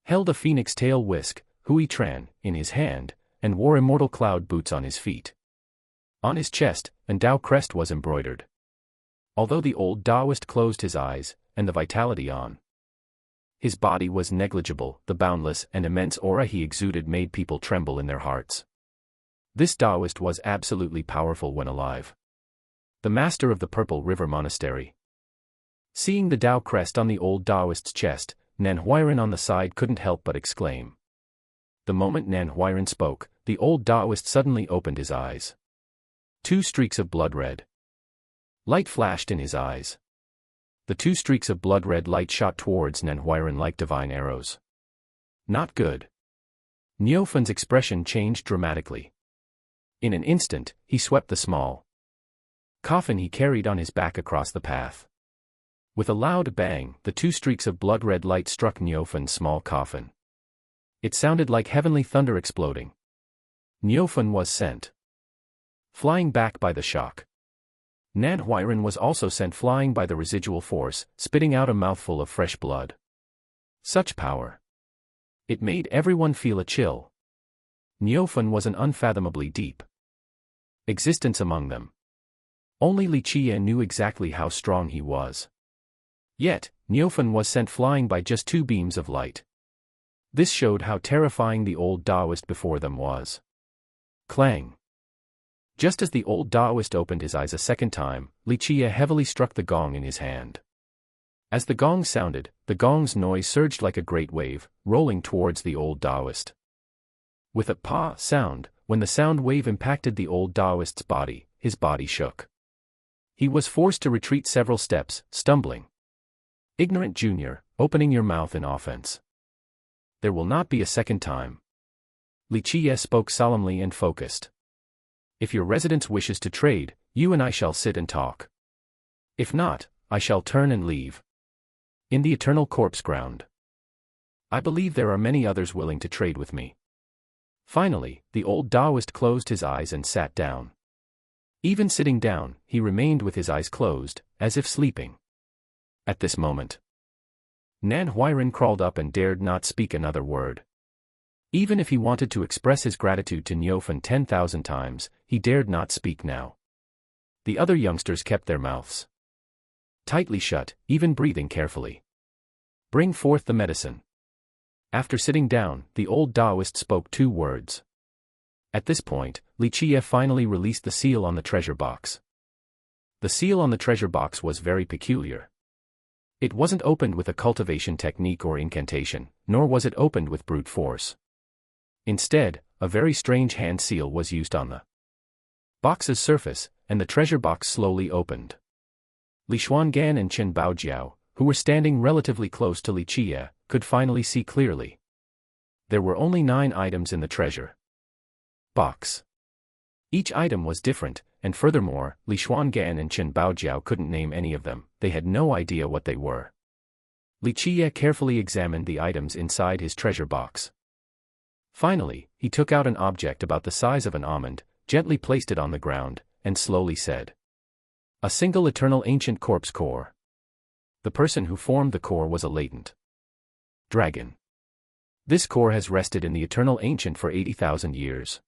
held a phoenix tail whisk, Hui Tran, in his hand, and wore immortal cloud boots on his feet. On his chest, an Dao crest was embroidered. Although the old Taoist closed his eyes, and the vitality on his body was negligible, the boundless and immense aura he exuded made people tremble in their hearts. This Taoist was absolutely powerful when alive. The master of the Purple River Monastery. Seeing the Dao crest on the old Taoist's chest, Nan Huiran on the side couldn't help but exclaim. The moment Nan Huiran spoke, the old Taoist suddenly opened his eyes. 2 streaks of blood-red light flashed in his eyes. The 2 streaks of blood-red light shot towards Nan Huiran like divine arrows. Not good. Neofan's expression changed dramatically. In an instant, he swept the small coffin he carried on his back across the path. With a loud bang, the 2 streaks of blood-red light struck Neofan's small coffin. It sounded like heavenly thunder exploding. Neofan was sent flying back by the shock. Nan Huiran was also sent flying by the residual force, spitting out a mouthful of fresh blood. Such power. It made everyone feel a chill. Neofan was an unfathomably deep existence among them. Only Qiye knew exactly how strong he was. Yet, Neofan was sent flying by just 2 beams of light. This showed how terrifying the old Taoist before them was. Clang. Just as the old Taoist opened his eyes a second time, Qiye heavily struck the gong in his hand. As the gong sounded, the gong's noise surged like a great wave, rolling towards the old Taoist. With a pa sound, when the sound wave impacted the old Taoist's body, his body shook. He was forced to retreat several steps, stumbling. Ignorant junior, opening your mouth in offense. There will not be a second time. Qiye spoke solemnly and focused. If your residence wishes to trade, you and I shall sit and talk. If not, I shall turn and leave. In the eternal corpse ground. I believe there are many others willing to trade with me. Finally, the old Taoist closed his eyes and sat down. Even sitting down, he remained with his eyes closed, as if sleeping. At this moment, Nan Huiran crawled up and dared not speak another word. Even if he wanted to express his gratitude to Niufen 10,000 times, he dared not speak now. The other youngsters kept their mouths tightly shut, even breathing carefully. Bring forth the medicine. After sitting down, the old Taoist spoke 2 words. At this point, Qiye finally released the seal on the treasure box. The seal on the treasure box was very peculiar. It wasn't opened with a cultivation technique or incantation, nor was it opened with brute force. Instead, a very strange hand seal was used on the box's surface, and the treasure box slowly opened. Li Xuangan and Chen Baojiao, who were standing relatively close to Qiye, could finally see clearly. There were only 9 items in the treasure box. Each item was different, and furthermore, Li Xuangan and Chen Baojiao couldn't name any of them. They had no idea what they were. Qiye carefully examined the items inside his treasure box. Finally, he took out an object about the size of an almond, gently placed it on the ground, and slowly said, "A single eternal ancient corpse core." The person who formed the core was a latent dragon. This core has rested in the eternal ancient for 80,000 years.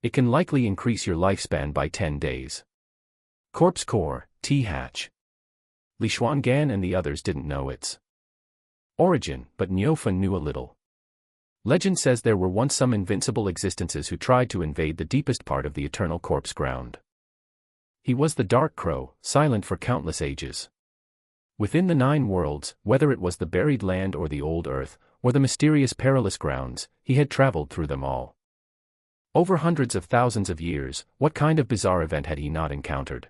It can likely increase your lifespan by 10 days. Corpse core, T-hatch. Li Xuangan and the others didn't know its origin, but Niufen knew a little. Legend says there were once some invincible existences who tried to invade the deepest part of the eternal corpse ground. He was the Dark Crow, silent for countless ages. Within the 9 worlds, whether it was the buried land or the old earth, or the mysterious perilous grounds, he had traveled through them all. Over hundreds of thousands of years, what kind of bizarre event had he not encountered?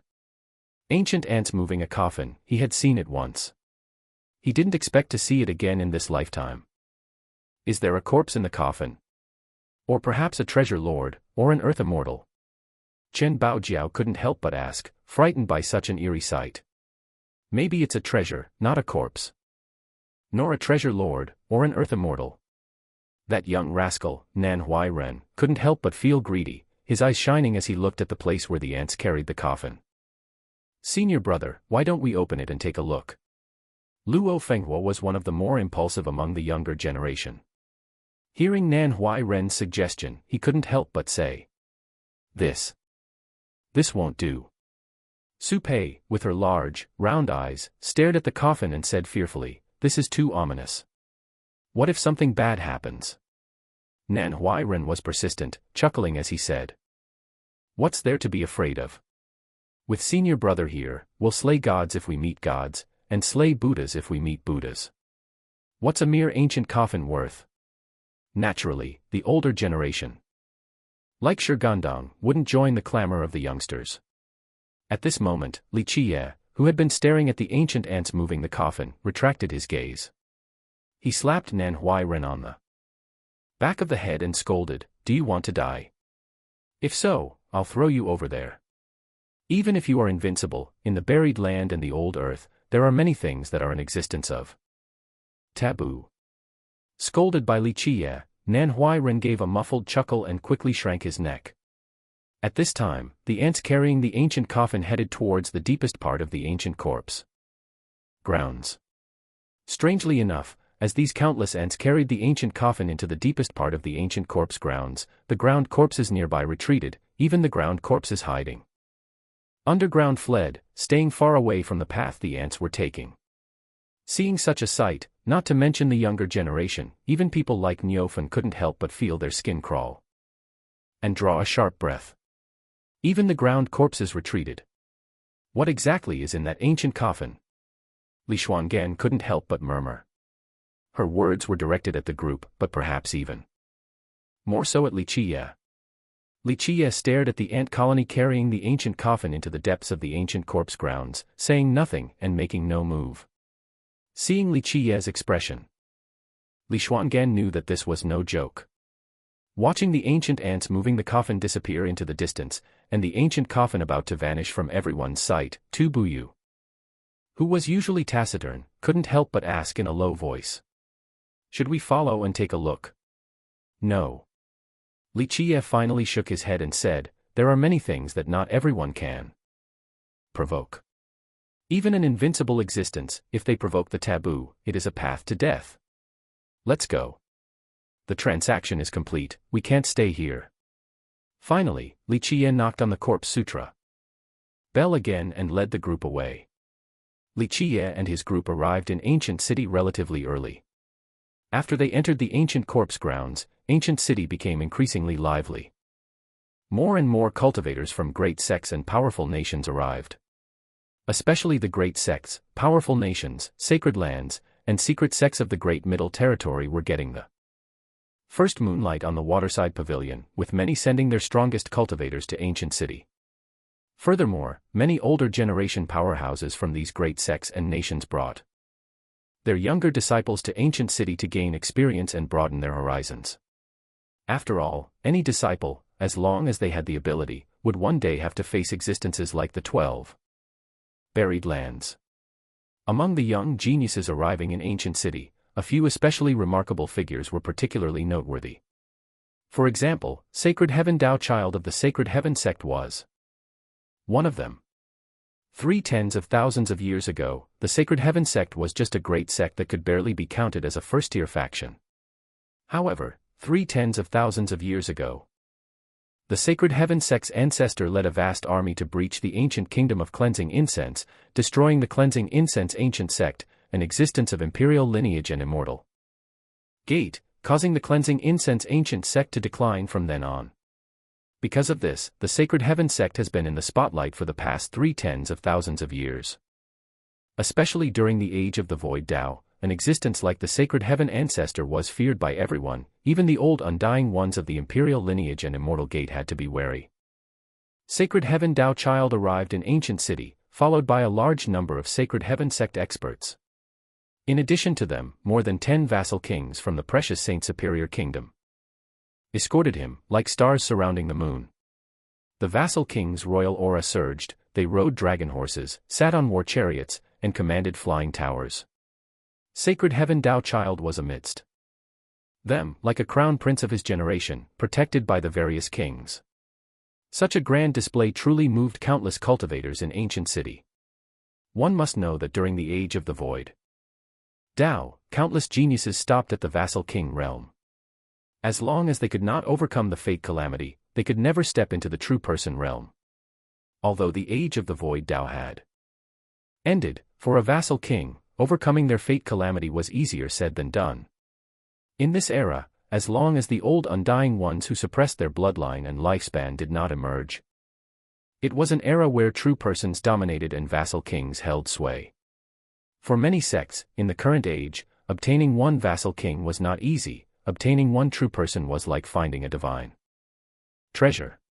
Ancient ants moving a coffin, he had seen it once. He didn't expect to see it again in this lifetime. Is there a corpse in the coffin? Or perhaps a treasure lord, or an earth immortal? Chen Baojiao couldn't help but ask, frightened by such an eerie sight. Maybe it's a treasure, not a corpse. Nor a treasure lord, or an earth immortal. That young rascal, Nan Huiran, couldn't help but feel greedy, his eyes shining as he looked at the place where the ants carried the coffin. "Senior brother, why don't we open it and take a look?" Luo Fenghua was one of the more impulsive among the younger generation. Hearing Nan Huiran's suggestion, he couldn't help but say, This won't do." Su Pei, with her large, round eyes, stared at the coffin and said fearfully, "This is too ominous. What if something bad happens?" Nan Huiran was persistent, chuckling as he said, "What's there to be afraid of? With senior brother here, we'll slay gods if we meet gods, and slay Buddhas if we meet Buddhas. What's a mere ancient coffin worth?" Naturally, the older generation, like Shigandang, wouldn't join the clamor of the youngsters. At this moment, Qiye, who had been staring at the ancient ants moving the coffin, retracted his gaze. He slapped Nan Huiran on the back of the head and scolded, "Do you want to die? If so, I'll throw you over there. Even if you are invincible, in the buried land and the old earth, there are many things that are in existence of taboo." Scolded by Qiye, Nan Huiran gave a muffled chuckle and quickly shrank his neck. At this time, the ants carrying the ancient coffin headed towards the deepest part of the ancient corpse grounds. Strangely enough, as these countless ants carried the ancient coffin into the deepest part of the ancient corpse grounds, the ground corpses nearby retreated, even the ground corpses hiding underground fled, staying far away from the path the ants were taking. Seeing such a sight, not to mention the younger generation, even people like Niufen couldn't help but feel their skin crawl and draw a sharp breath. Even the ground corpses retreated. What exactly is in that ancient coffin? Li Xuangan couldn't help but murmur. Her words were directed at the group, but perhaps even more so at Qiye. Qiye stared at the ant colony carrying the ancient coffin into the depths of the ancient corpse grounds, saying nothing and making no move. Seeing Qiye's expression, Li Xuangan knew that this was no joke. Watching the ancient ants moving the coffin disappear into the distance, and the ancient coffin about to vanish from everyone's sight, Tu Buyu, who was usually taciturn, couldn't help but ask in a low voice, "Should we follow and take a look?" "No." Qiye finally shook his head and said, "There are many things that not everyone can provoke. Even an invincible existence, if they provoke the taboo, it is a path to death. Let's go. The transaction is complete, we can't stay here." Finally, Qiye knocked on the corpse sutra bell again and led the group away. Qiye and his group arrived in Ancient City relatively early. After they entered the ancient corpse grounds, Ancient City became increasingly lively. More and more cultivators from great sects and powerful nations arrived. Especially the great sects, powerful nations, sacred lands, and secret sects of the Great Middle Territory were getting the first moonlight on the waterside pavilion, with many sending their strongest cultivators to Ancient City. Furthermore, many older generation powerhouses from these great sects and nations brought their younger disciples to Ancient City to gain experience and broaden their horizons. After all, any disciple, as long as they had the ability, would one day have to face existences like the 12 buried lands. Among the young geniuses arriving in Ancient City, a few especially remarkable figures were particularly noteworthy. For example, Sacred Heaven Dao Child of the Sacred Heaven sect was one of them. 3/10,000 of years ago, the Sacred Heaven sect was just a great sect that could barely be counted as a first-tier faction. However, 3/10,000 of years ago, the Sacred Heaven sect's ancestor led a vast army to breach the ancient kingdom of Cleansing Incense, destroying the Cleansing Incense ancient sect, an existence of imperial lineage and immortal gate, causing the Cleansing Incense ancient sect to decline from then on. Because of this, the Sacred Heaven sect has been in the spotlight for the past 3/10,000 of years. Especially during the Age of the Void Tao, an existence like the Sacred Heaven ancestor was feared by everyone, even the old undying ones of the imperial lineage and immortal gate had to be wary. Sacred Heaven Tao Child arrived in Ancient City, followed by a large number of Sacred Heaven sect experts. In addition to them, more than 10 vassal kings from the precious Saint Superior Kingdom escorted him, like stars surrounding the moon. The vassal king's royal aura surged, they rode dragon horses, sat on war chariots, and commanded flying towers. Sacred Heaven Tao Child was amidst them, like a crown prince of his generation, protected by the various kings. Such a grand display truly moved countless cultivators in Ancient City. One must know that during the Age of the Void Tao, countless geniuses stopped at the vassal king realm. As long as they could not overcome the fate calamity, they could never step into the true person realm. Although the Age of the Void Tao had ended, for a vassal king, overcoming their fate calamity was easier said than done. In this era, as long as the old undying ones who suppressed their bloodline and lifespan did not emerge, it was an era where true persons dominated and vassal kings held sway. For many sects, in the current age, obtaining one vassal king was not easy. Obtaining one true person was like finding a divine treasure.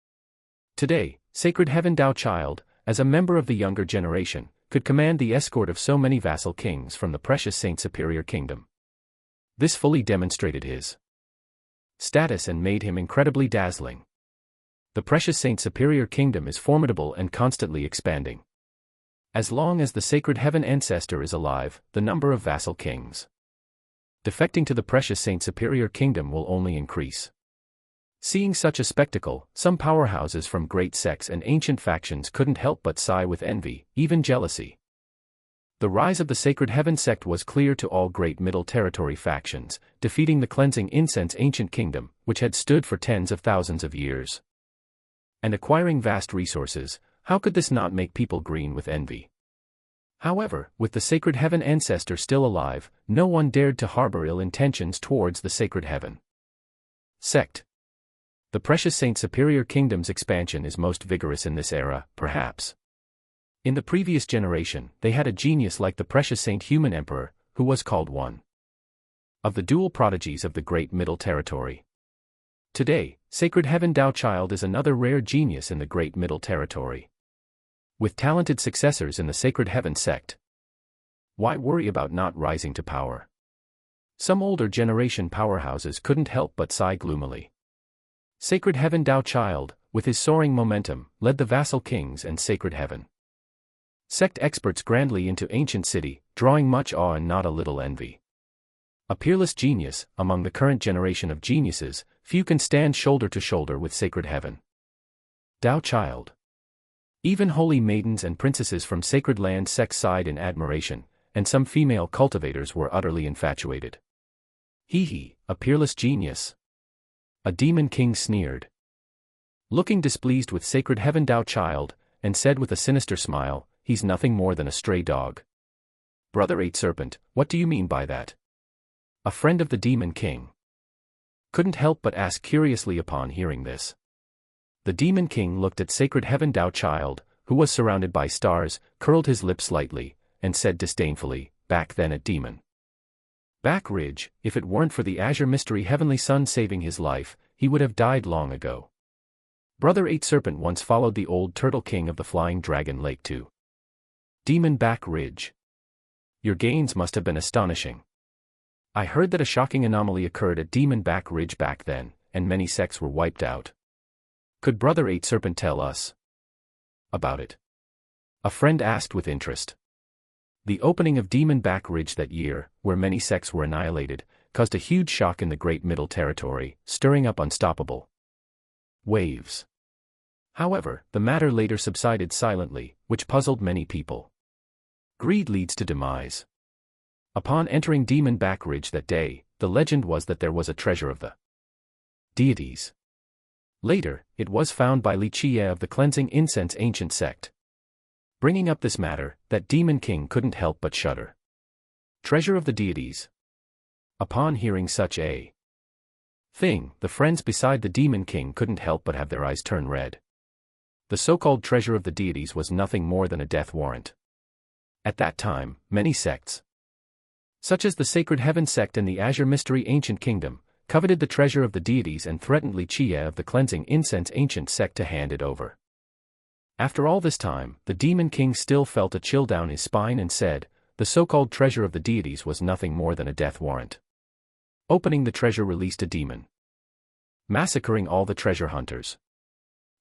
Today, Sacred Heaven Tao Child, as a member of the younger generation, could command the escort of so many vassal kings from the precious Saint Superior Kingdom. This fully demonstrated his status and made him incredibly dazzling. The precious Saint Superior Kingdom is formidable and constantly expanding. As long as the Sacred Heaven ancestor is alive, the number of vassal kings defecting to the precious Saint Superior Kingdom will only increase. Seeing such a spectacle, some powerhouses from great sects and ancient factions couldn't help but sigh with envy, even jealousy. The rise of the Sacred Heaven sect was clear to all great Middle Territory factions, defeating the Cleansing Incense ancient kingdom, which had stood for tens of thousands of years, and acquiring vast resources. How could this not make people green with envy? However, with the Sacred Heaven ancestor still alive, no one dared to harbor ill intentions towards the Sacred Heaven sect. The precious Saint Superior Kingdom's expansion is most vigorous in this era, perhaps. In the previous generation, they had a genius like the precious Saint Human Emperor, who was called one of the dual prodigies of the Great Middle Territory. Today, Sacred Heaven Tao Child is another rare genius in the Great Middle Territory. With talented successors in the Sacred Heaven sect. Why worry about not rising to power? Some older generation powerhouses couldn't help but sigh gloomily. Sacred Heaven Tao Child, with his soaring momentum, led the vassal kings and Sacred Heaven sect experts grandly into ancient city, drawing much awe and not a little envy. A peerless genius, among the current generation of geniuses, few can stand shoulder to shoulder with Sacred Heaven Tao Child. Even holy maidens and princesses from Sacred Land sect sighed in admiration, and some female cultivators were utterly infatuated. He, a peerless genius? A demon king sneered, looking displeased with Sacred Heaven Tao Child, and said with a sinister smile, "He's nothing more than a stray dog." "Brother Eight Serpent, what do you mean by that?" A friend of the demon king couldn't help but ask curiously upon hearing this. The demon king looked at Sacred Heaven Tao Child, who was surrounded by stars, curled his lips slightly, and said disdainfully, "Back then at Demon Back Ridge, if it weren't for the Azure Mystery Heavenly Sun saving his life, he would have died long ago." Brother Eight Serpent once followed the old Turtle King of the Flying Dragon Lake to Demon Back Ridge. Your gains must have been astonishing. I heard that a shocking anomaly occurred at Demon Back Ridge back then, and many sects were wiped out. Could Brother Eight Serpent tell us about it? A friend asked with interest. The opening of Demon Back Ridge that year, where many sects were annihilated, caused a huge shock in the Great Middle Territory, stirring up unstoppable waves. However, the matter later subsided silently, which puzzled many people. Greed leads to demise. Upon entering Demon Back Ridge that day, the legend was that there was a treasure of the deities. Later, it was found by Qiye of the Cleansing Incense Ancient Sect. Bringing up this matter, that demon king couldn't help but shudder. Treasure of the deities. Upon hearing such a thing, the friends beside the demon king couldn't help but have their eyes turn red. The so-called treasure of the deities was nothing more than a death warrant. At that time, many sects, such as the Sacred Heaven sect and the Azure Mystery Ancient Kingdom, coveted the treasure of the deities and threatened Qiye of the Cleansing Incense Ancient Sect to hand it over. After all this time, the demon king still felt a chill down his spine and said, the so-called treasure of the deities was nothing more than a death warrant. Opening the treasure released a demon, massacring all the treasure hunters.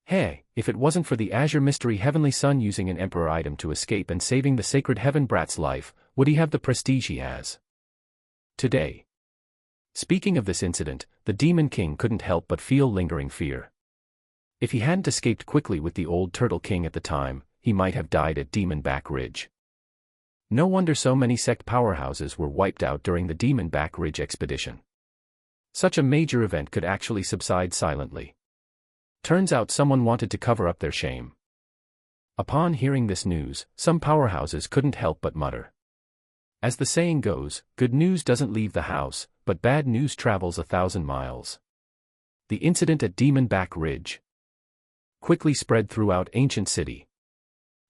Hey, if it wasn't for the Azure Mystery Heavenly Sun using an Emperor item to escape and saving the Sacred Heaven brat's life, would he have the prestige he has today? Speaking of this incident, the Demon King couldn't help but feel lingering fear. If he hadn't escaped quickly with the old Turtle King at the time, he might have died at Demon Back Ridge. No wonder so many sect powerhouses were wiped out during the Demon Back Ridge expedition. Such a major event could actually subside silently. Turns out someone wanted to cover up their shame. Upon hearing this news, some powerhouses couldn't help but mutter. As the saying goes, good news doesn't leave the house, but bad news travels 1,000 miles. The incident at Demon Back Ridge quickly spread throughout ancient city.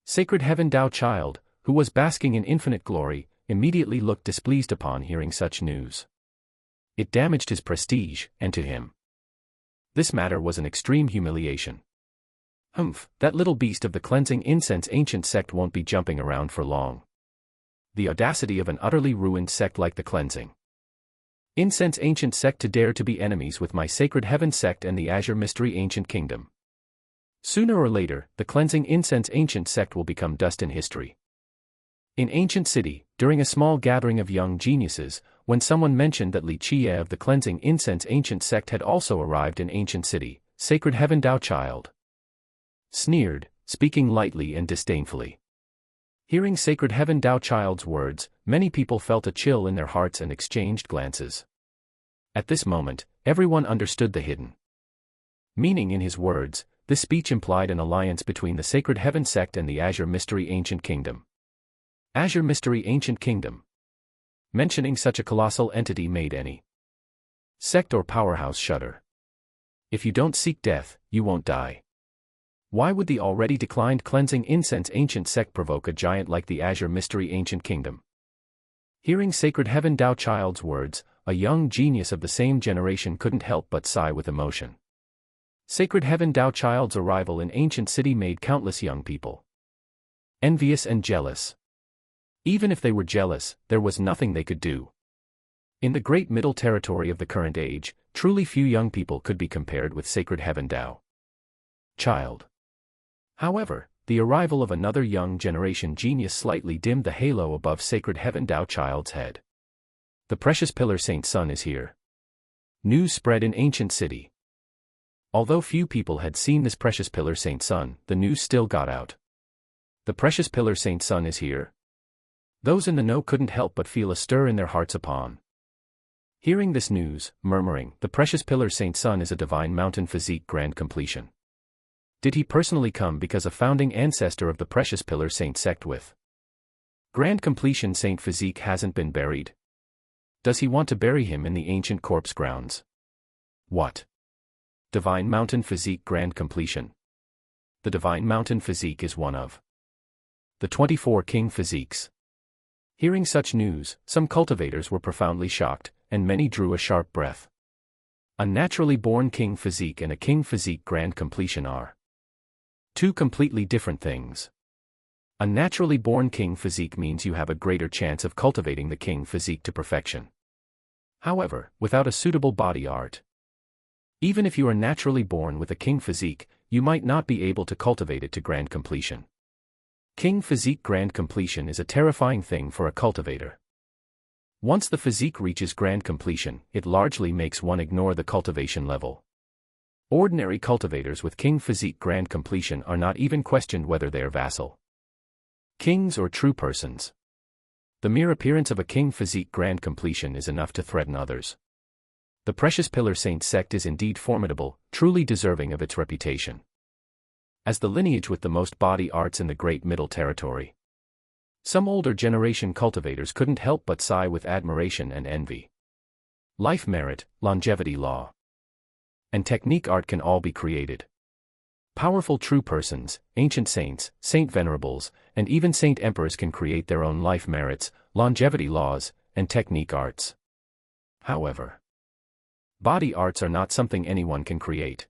Sacred Heaven Tao Child, who was basking in infinite glory, immediately looked displeased upon hearing such news. It damaged his prestige, and to him, this matter was an extreme humiliation. That little beast of the Cleansing Incense Ancient Sect won't be jumping around for long. The audacity of an utterly ruined sect like the Cleansing Incense Ancient Sect to dare to be enemies with my Sacred Heaven Sect and the Azure Mystery Ancient Kingdom. Sooner or later, the Cleansing Incense Ancient Sect will become dust in history. In Ancient City, during a small gathering of young geniuses, when someone mentioned that Qiye of the Cleansing Incense Ancient Sect had also arrived in Ancient City, Sacred Heaven Tao Child sneered, speaking lightly and disdainfully. Hearing Sacred Heaven Tao Child's words, many people felt a chill in their hearts and exchanged glances. At this moment, everyone understood the hidden meaning in his words. This speech implied an alliance between the Sacred Heaven Sect and the Azure Mystery Ancient Kingdom. Azure Mystery Ancient Kingdom. Mentioning such a colossal entity made any sect or powerhouse shudder. If you don't seek death, you won't die. Why would the already declined Cleansing Incense Ancient Sect provoke a giant like the Azure Mystery Ancient Kingdom? Hearing Sacred Heaven Tao Child's words, a young genius of the same generation couldn't help but sigh with emotion. Sacred Heaven Dao Child's arrival in ancient city made countless young people envious and jealous. Even if they were jealous, there was nothing they could do. In the great middle territory of the current age, truly few young people could be compared with Sacred Heaven Dao Child. However, the arrival of another young generation genius slightly dimmed the halo above Sacred Heaven Dao Child's head. The precious pillar Saint Sun is here. News spread in ancient city. Although few people had seen this precious pillar Saint Sun, the news still got out. The precious pillar Saint Sun is here. Those in the know couldn't help but feel a stir in their hearts upon hearing this news, murmuring, "The precious pillar Saint Sun is a divine mountain physique grand completion. Did he personally come because a founding ancestor of the precious pillar Saint sect with grand completion Saint physique hasn't been buried? Does he want to bury him in the ancient corpse grounds? What? Divine mountain physique grand completion. The divine mountain physique is one of the 24 king physiques." Hearing such news, some cultivators were profoundly shocked, and many drew a sharp breath. A naturally born king physique and a king physique grand completion are two completely different things. A naturally born king physique means you have a greater chance of cultivating the king physique to perfection. However, without a suitable body art, even if you are naturally born with a king physique, you might not be able to cultivate it to grand completion. King physique grand completion is a terrifying thing for a cultivator. Once the physique reaches grand completion, it largely makes one ignore the cultivation level. Ordinary cultivators with king physique grand completion are not even questioned whether they are vassal kings or true persons. The mere appearance of a king physique grand completion is enough to threaten others. The precious pillar saint sect is indeed formidable, truly deserving of its reputation as the lineage with the most body arts in the great middle territory. Some older generation cultivators couldn't help but sigh with admiration and envy. Life merit, longevity law, and technique art can all be created. Powerful true persons, ancient saints, saint venerables, and even saint emperors can create their own life merits, longevity laws, and technique arts. However, body arts are not something anyone can create.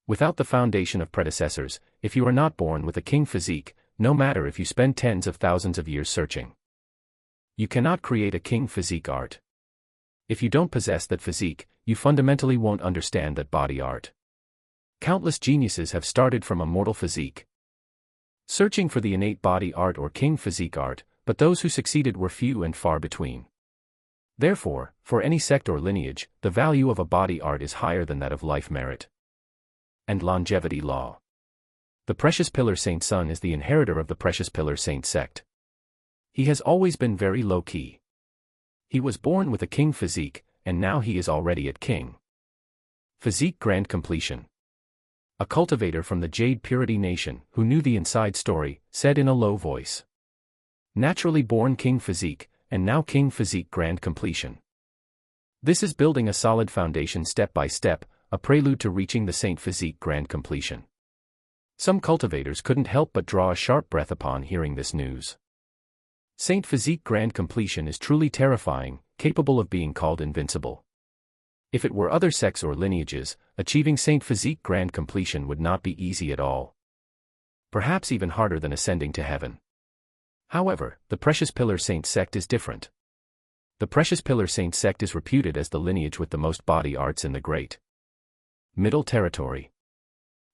Without the foundation of predecessors, if you are not born with a king physique, no matter if you spend tens of thousands of years searching, you cannot create a king physique art. If you don't possess that physique, you fundamentally won't understand that body art. Countless geniuses have started from a mortal physique, searching for the innate body art or king physique art, but those who succeeded were few and far between. Therefore, for any sect or lineage, the value of a body art is higher than that of life merit and longevity law. The precious pillar Saint Sun is the inheritor of the precious pillar Saint sect. He has always been very low-key. He was born with a king physique, and now he is already at king physique grand completion. A cultivator from the Jade Purity Nation, who knew the inside story, said in a low voice, "Naturally born king physique, and now king physique grand completion. This is building a solid foundation step by step, a prelude to reaching the saint physique grand completion." Some cultivators couldn't help but draw a sharp breath upon hearing this news. Saint physique grand completion is truly terrifying, capable of being called invincible. If it were other sects or lineages, achieving saint physique grand completion would not be easy at all. Perhaps even harder than ascending to heaven. However, the precious pillar saint sect is different. The precious pillar saint sect is reputed as the lineage with the most body arts in the great middle territory.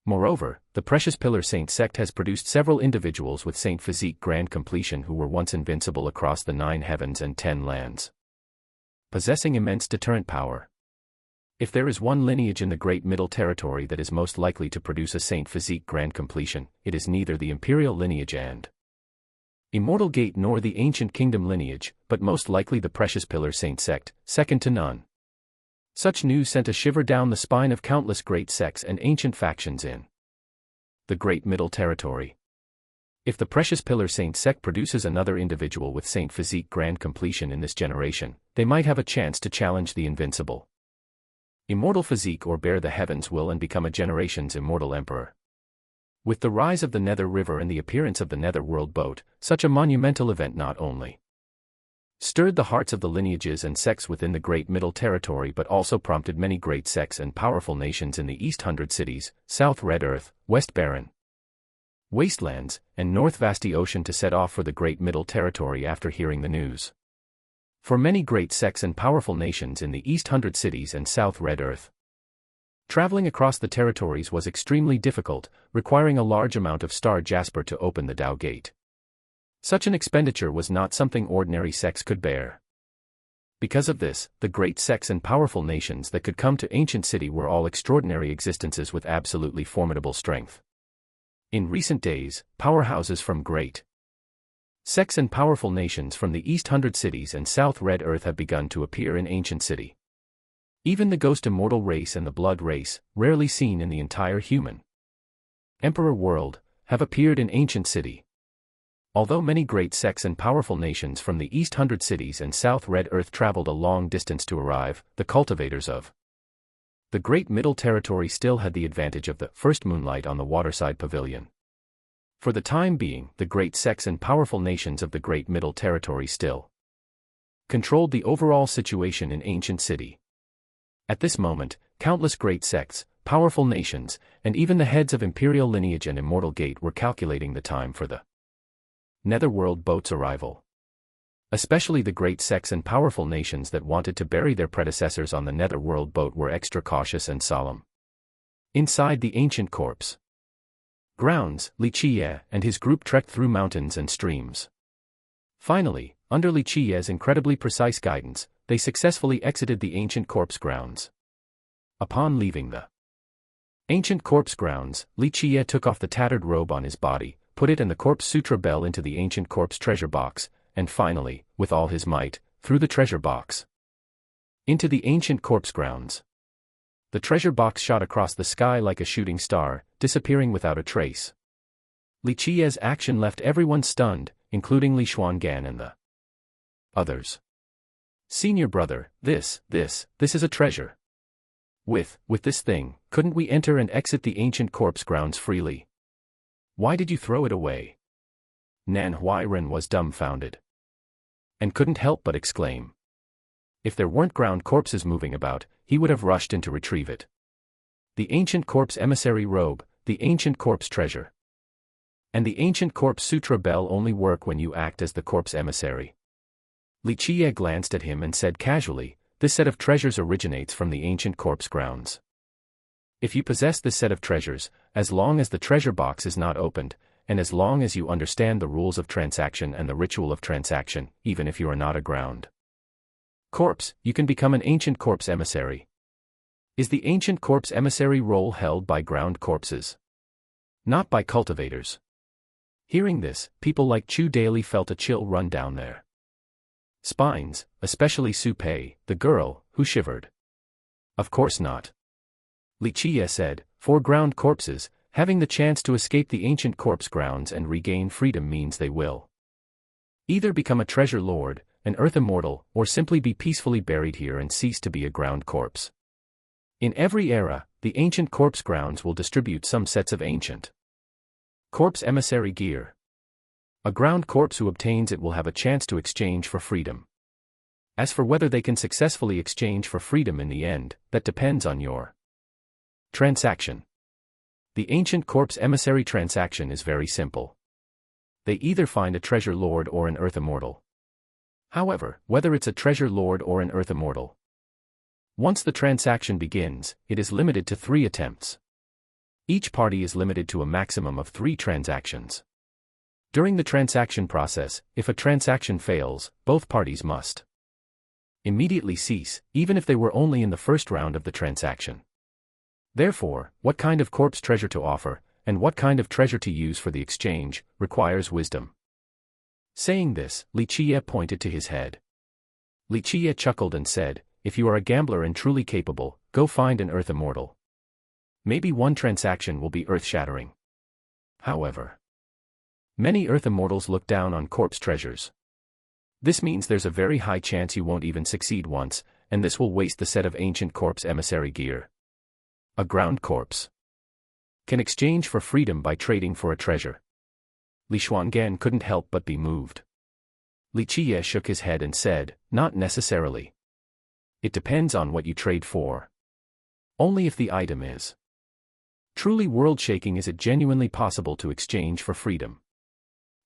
Moreover, the precious pillar saint sect has produced several individuals with saint physique grand completion who were once invincible across the 9 heavens and 10 lands, possessing immense deterrent power. If there is one lineage in the great middle territory that is most likely to produce a saint physique grand completion, it is neither the imperial lineage and immortal gate nor the ancient kingdom lineage, but most likely the precious pillar saint sect, second to none. Such news sent a shiver down the spine of countless great sects and ancient factions in the great middle territory. If the precious pillar saint sect produces another individual with saint physique grand completion in this generation, they might have a chance to challenge the invincible immortal physique or bear the heavens will and become a generation's immortal emperor. With the rise of the Nether River and the appearance of the Nether World boat, such a monumental event not only stirred the hearts of the lineages and sects within the Great Middle Territory, but also prompted many great sects and powerful nations in the East 100 cities, South Red Earth, West Barren Wastelands, and North Vasty Ocean to set off for the Great Middle Territory after hearing the news. For many great sects and powerful nations in the East 100 cities and South Red Earth, traveling across the territories was extremely difficult, requiring a large amount of star jasper to open the Tao Gate. Such an expenditure was not something ordinary sects could bear. Because of this, the great sects and powerful nations that could come to Ancient City were all extraordinary existences with absolutely formidable strength. In recent days, powerhouses from great sects and powerful nations from the East 100 cities and South Red Earth have begun to appear in Ancient City. Even the Ghost Immortal race and the Blood race, rarely seen in the entire human Emperor world, have appeared in Ancient City. Although many great sects and powerful nations from the East 100 cities and South Red Earth traveled a long distance to arrive, the cultivators of the Great Middle Territory still had the advantage of the first moonlight on the waterside pavilion. For the time being, the great sects and powerful nations of the Great Middle Territory still controlled the overall situation in Ancient City. At this moment, countless great sects, powerful nations, and even the heads of Imperial Lineage and Immortal Gate were calculating the time for the Netherworld boat's arrival. Especially the great sects and powerful nations that wanted to bury their predecessors on the Netherworld boat were extra cautious and solemn. Inside the ancient corpse grounds, Qiye and his group trekked through mountains and streams. Finally, under Qiye's incredibly precise guidance, they successfully exited the ancient corpse grounds. Upon leaving the ancient corpse grounds, Qiye took off the tattered robe on his body, put it and the corpse sutra bell into the ancient corpse treasure box, and finally, with all his might, threw the treasure box into the ancient corpse grounds. The treasure box shot across the sky like a shooting star, disappearing without a trace. Qiye's action left everyone stunned, including Li Xuangan and the others. Senior brother, this is a treasure. With this thing, couldn't we enter and exit the ancient corpse grounds freely? Why did you throw it away? Nan Huairen was dumbfounded and couldn't help but exclaim. If there weren't ground corpses moving about, he would have rushed in to retrieve it. The ancient corpse emissary robe, the ancient corpse treasure, and the ancient corpse sutra bell only work when you act as the corpse emissary. Qiye glanced at him and said casually, this set of treasures originates from the ancient corpse grounds. If you possess this set of treasures, as long as the treasure box is not opened, and as long as you understand the rules of transaction and the ritual of transaction, even if you are not a ground corpse, you can become an ancient corpse emissary. Is the ancient corpse emissary role held by ground corpses? Not by cultivators. Hearing this, people like Chu Daily felt a chill run down their spines, especially Su Pei, the girl, who shivered. Of course not. Qiye said, for ground corpses, having the chance to escape the ancient corpse grounds and regain freedom means they will either become a treasure lord, an earth immortal, or simply be peacefully buried here and cease to be a ground corpse. In every era, the ancient corpse grounds will distribute some sets of ancient corpse emissary gear. A ground corpse who obtains it will have a chance to exchange for freedom. As for whether they can successfully exchange for freedom in the end, that depends on your transaction. The ancient corpse emissary transaction is very simple. They either find a treasure lord or an earth immortal. However, whether it's a treasure lord or an earth immortal, once the transaction begins, it is limited to 3 attempts. Each party is limited to a maximum of 3 transactions. During the transaction process, if a transaction fails, both parties must immediately cease, even if they were only in the first round of the transaction. Therefore, what kind of corpse treasure to offer, and what kind of treasure to use for the exchange, requires wisdom. Saying this, Qiye pointed to his head. Qiye chuckled and said, if you are a gambler and truly capable, go find an earth immortal. Maybe one transaction will be earth-shattering. However, many earth immortals look down on corpse treasures. This means there's a very high chance you won't even succeed once, and this will waste the set of ancient corpse emissary gear. A ground corpse can exchange for freedom by trading for a treasure. Li Xuangan couldn't help but be moved. Qiye shook his head and said, "Not necessarily. It depends on what you trade for. Only if the item is truly world-shaking is it genuinely possible to exchange for freedom.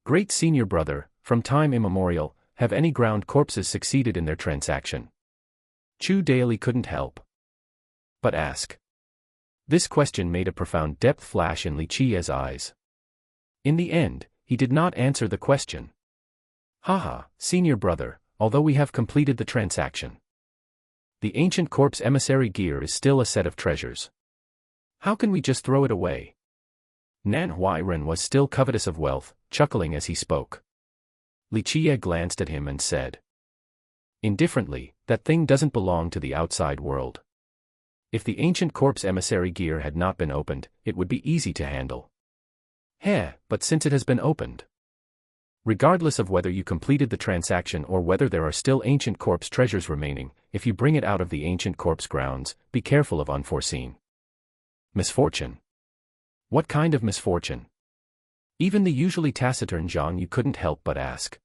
Great senior brother, from time immemorial, have any ground corpses succeeded in their transaction?" Chu Daily couldn't help but ask. This question made a profound depth flash in Qiye's eyes. In the end, he did not answer the question. "Haha, senior brother, although we have completed the transaction, the ancient corpse emissary gear is still a set of treasures. How can we just throw it away?" Nan Huairen was still covetous of wealth, chuckling as he spoke. Qiye glanced at him and said indifferently, "That thing doesn't belong to the outside world. If the ancient corpse emissary gear had not been opened, it would be easy to handle. But since it has been opened, regardless of whether you completed the transaction or whether there are still ancient corpse treasures remaining, if you bring it out of the ancient corpse grounds, be careful of unforeseen misfortune." "What kind of misfortune?" Even the usually taciturn Zhang Yu couldn't help but ask.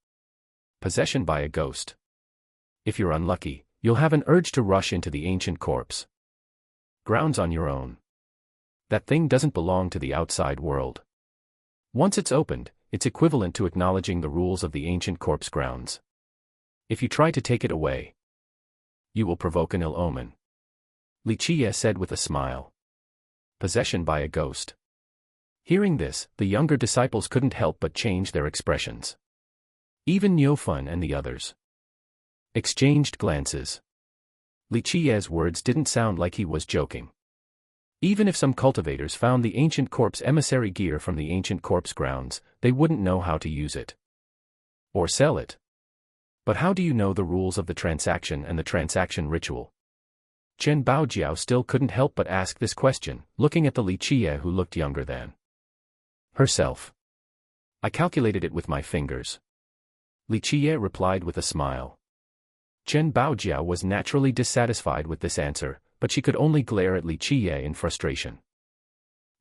"Possession by a ghost. If you're unlucky, you'll have an urge to rush into the ancient corpse grounds on your own. That thing doesn't belong to the outside world. Once it's opened, it's equivalent to acknowledging the rules of the ancient corpse grounds. If you try to take it away, you will provoke an ill omen." Qiye said with a smile. Possession by a ghost. Hearing this, the younger disciples couldn't help but change their expressions. Even Niufan and the others exchanged glances. Qiye's words didn't sound like he was joking. Even if some cultivators found the ancient corpse emissary gear from the ancient corpse grounds, they wouldn't know how to use it or sell it. But how do you know the rules of the transaction and the transaction ritual? Chen Baojiao still couldn't help but ask this question, looking at the Qiye who looked younger than herself. "I calculated it with my fingers," Qiye replied with a smile. Chen Baojiao was naturally dissatisfied with this answer, but she could only glare at Qiye in frustration.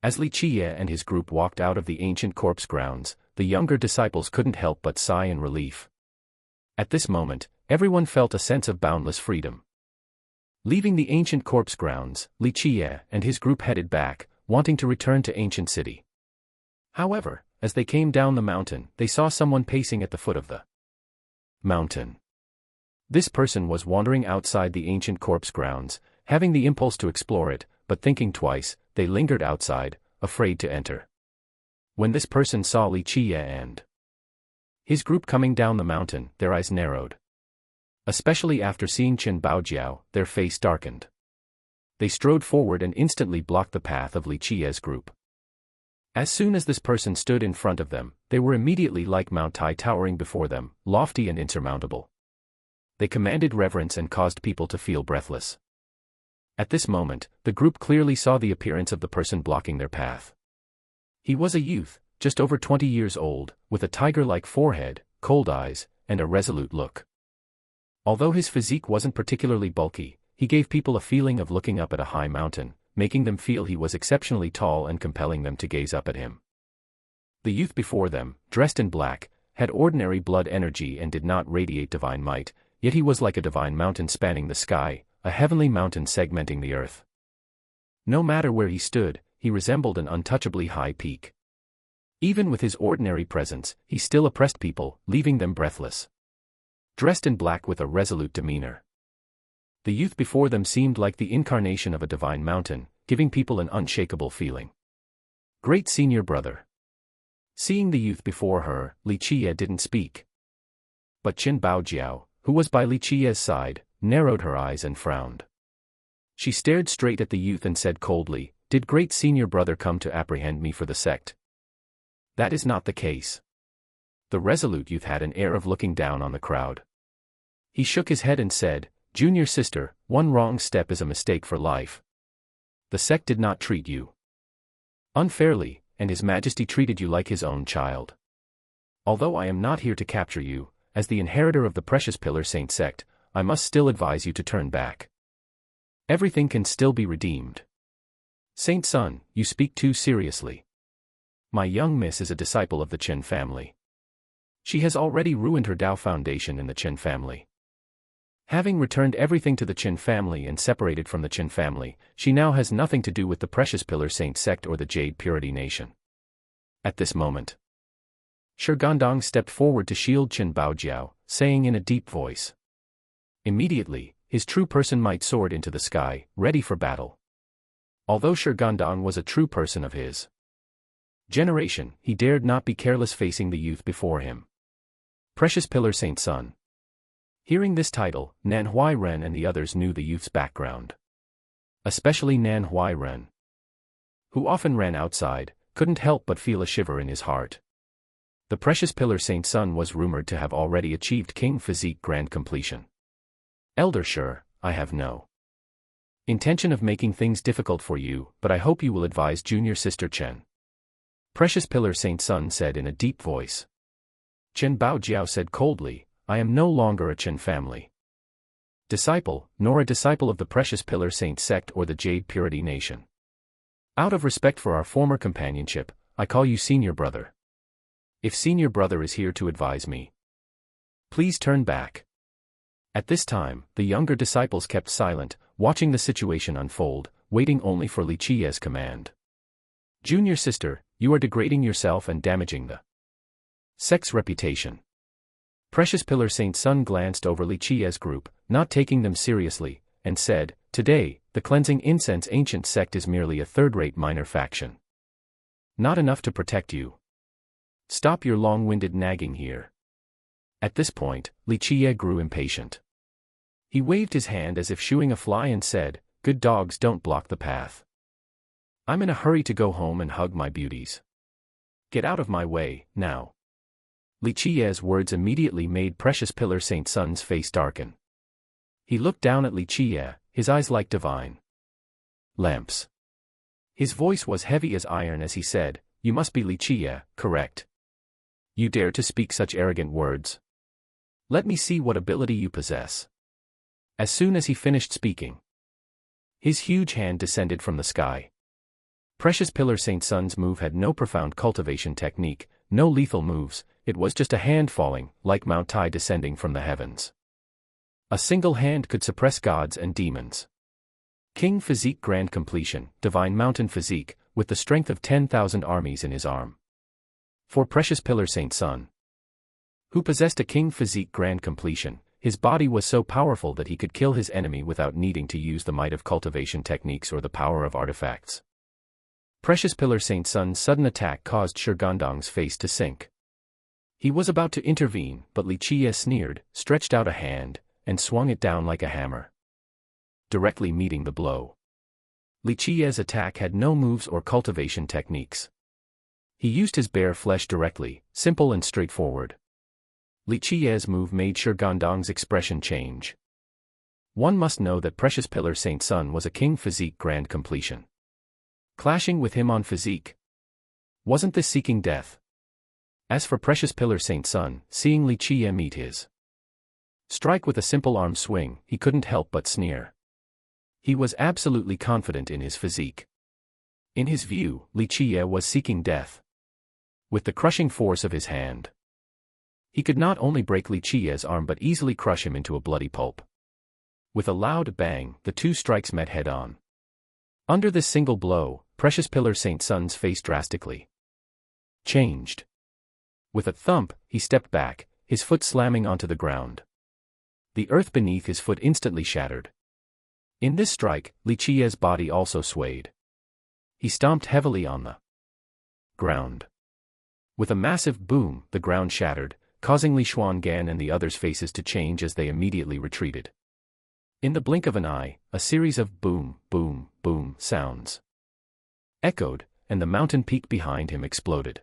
As Qiye and his group walked out of the ancient corpse grounds, the younger disciples couldn't help but sigh in relief. At this moment, everyone felt a sense of boundless freedom. Leaving the ancient corpse grounds, Qiye and his group headed back, wanting to return to Ancient City. However, as they came down the mountain, they saw someone pacing at the foot of the mountain. This person was wandering outside the ancient corpse grounds, having the impulse to explore it, but thinking twice, they lingered outside, afraid to enter. When this person saw Qiye and his group coming down the mountain, their eyes narrowed. Especially after seeing Chen Baojiao, their face darkened. They strode forward and instantly blocked the path of Qiye's group. As soon as this person stood in front of them, they were immediately like Mount Tai towering before them, lofty and insurmountable. They commanded reverence and caused people to feel breathless. At this moment, the group clearly saw the appearance of the person blocking their path. He was a youth, just over 20 years old, with a tiger-like forehead, cold eyes, and a resolute look. Although his physique wasn't particularly bulky, he gave people a feeling of looking up at a high mountain, making them feel he was exceptionally tall and compelling them to gaze up at him. The youth before them, dressed in black, had ordinary blood energy and did not radiate divine might, yet he was like a divine mountain spanning the sky, a heavenly mountain segmenting the earth. No matter where he stood, he resembled an untouchably high peak. Even with his ordinary presence, he still oppressed people, leaving them breathless. Dressed in black with a resolute demeanor, the youth before them seemed like the incarnation of a divine mountain, giving people an unshakable feeling. Great senior brother. Seeing the youth before her, Qiye didn't speak. But Chen Baojiao, who was by Qiye's side, narrowed her eyes and frowned. She stared straight at the youth and said coldly, "Did great senior brother come to apprehend me for the sect?" "That is not the case." The resolute youth had an air of looking down on the crowd. He shook his head and said, "Junior sister, one wrong step is a mistake for life. The sect did not treat you unfairly, and His Majesty treated you like his own child. Although I am not here to capture you, as the inheritor of the Precious Pillar Saint sect, I must still advise you to turn back. Everything can still be redeemed." "Saint Sun, you speak too seriously. My young miss is a disciple of the Chen family. She has already ruined her Dao foundation in the Qin family. Having returned everything to the Qin family and separated from the Qin family, she now has nothing to do with the Precious Pillar Saint sect or the Jade Purity Nation. At this moment, Shigandong stepped forward to shield Qin Baojiao, saying in a deep voice. Immediately, his true person might soared into the sky, ready for battle. Although Shigandong was a true person of his generation, he dared not be careless facing the youth before him. Precious Pillar Saint Son. Hearing this title, Nan Huairen and the others knew the youth's background. Especially Nan Huairen, who often ran outside, couldn't help but feel a shiver in his heart. The Precious Pillar Saint Son was rumored to have already achieved King Physique Grand Completion. Elder Sure, I have no intention of making things difficult for you, but I hope you will advise Junior Sister Chen. Precious Pillar Saint Son said in a deep voice. Chen Baojiao said coldly, I am no longer a Chen family disciple, nor a disciple of the Precious Pillar Saint sect or the Jade Purity Nation. Out of respect for our former companionship, I call you Senior Brother. If Senior Brother is here to advise me, please turn back. At this time, the younger disciples kept silent, watching the situation unfold, waiting only for Li Qiye's command. Junior Sister, you are degrading yourself and damaging the sect's reputation. Precious Pillar Saint Son glanced over Li Qiye's group, not taking them seriously, and said, Today, the Cleansing Incense Ancient Sect is merely a third-rate minor faction. Not enough to protect you. Stop your long-winded nagging here. At this point, Li Qiye grew impatient. He waved his hand as if shooing a fly and said, Good dogs don't block the path. I'm in a hurry to go home and hug my beauties. Get out of my way, now. Li Qiye's words immediately made Precious Pillar Saint Son's face darken. He looked down at Li Qiye, his eyes like divine lamps. His voice was heavy as iron as he said, You must be Li Qiye, correct? You dare to speak such arrogant words? Let me see what ability you possess. As soon as he finished speaking, his huge hand descended from the sky. Precious Pillar Saint Son's move had no profound cultivation technique, no lethal moves, it was just a hand falling, like Mount Tai descending from the heavens. A single hand could suppress gods and demons. King Physique Grand Completion, Divine Mountain Physique, with the strength of 10,000 armies in his arm. For Precious Pillar Saint Son, who possessed a King Physique Grand Completion, his body was so powerful that he could kill his enemy without needing to use the might of cultivation techniques or the power of artifacts. Precious Pillar Saint Son's sudden attack caused Shigandong's face to sink. He was about to intervene, but Li Qiye sneered, stretched out a hand, and swung it down like a hammer, directly meeting the blow. Li Qiye's attack had no moves or cultivation techniques. He used his bare flesh directly, simple and straightforward. Li Qiye's move made Shigandong's expression change. One must know that Precious Pillar Saint Son was a King Physique Grand Completion. Clashing with him on physique, wasn't this seeking death? As for Precious Pillar Saint Son, seeing Li Qiye meet his strike with a simple arm swing, he couldn't help but sneer. He was absolutely confident in his physique. In his view, Li Qiye was seeking death. With the crushing force of his hand, he could not only break Li Qiye's arm but easily crush him into a bloody pulp. With a loud bang, the two strikes met head-on. Under this single blow, Precious Pillar Saint Son's face drastically changed. With a thump, he stepped back, his foot slamming onto the ground. The earth beneath his foot instantly shattered. In this strike, Li Qiye's body also swayed. He stomped heavily on the ground. With a massive boom, the ground shattered, causing Li Xuangan and the others' faces to change as they immediately retreated. In the blink of an eye, a series of boom, boom, boom sounds echoed, and the mountain peak behind him exploded.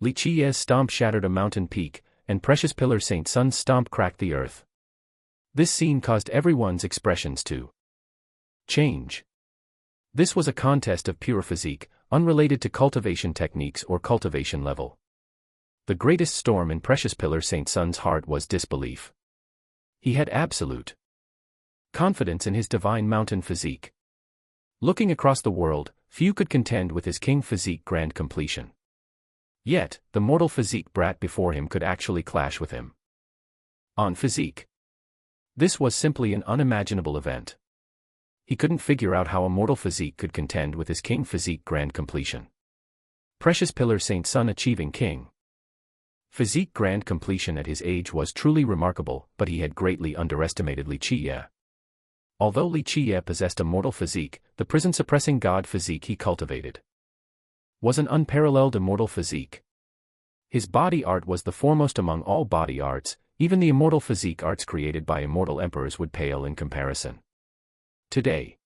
Li Qiye's stomp shattered a mountain peak, and Precious Pillar Saint Son's stomp cracked the earth. This scene caused everyone's expressions to change. This was a contest of pure physique, unrelated to cultivation techniques or cultivation level. The greatest storm in Precious Pillar Saint Son's heart was disbelief. He had absolute confidence in his divine mountain physique. Looking across the world, few could contend with his King Physique Grand Completion. Yet, the mortal physique brat before him could actually clash with him. On physique. This was simply an unimaginable event. He couldn't figure out how a mortal physique could contend with his king physique grand completion. Precious Pillar Saint Sun achieving king physique grand completion at his age was truly remarkable, but he had greatly underestimated Qiye. Although Qiye possessed a mortal physique, the prison-suppressing god physique he cultivated was an unparalleled immortal physique. His body art was the foremost among all body arts, even the immortal physique arts created by immortal emperors would pale in comparison. Today,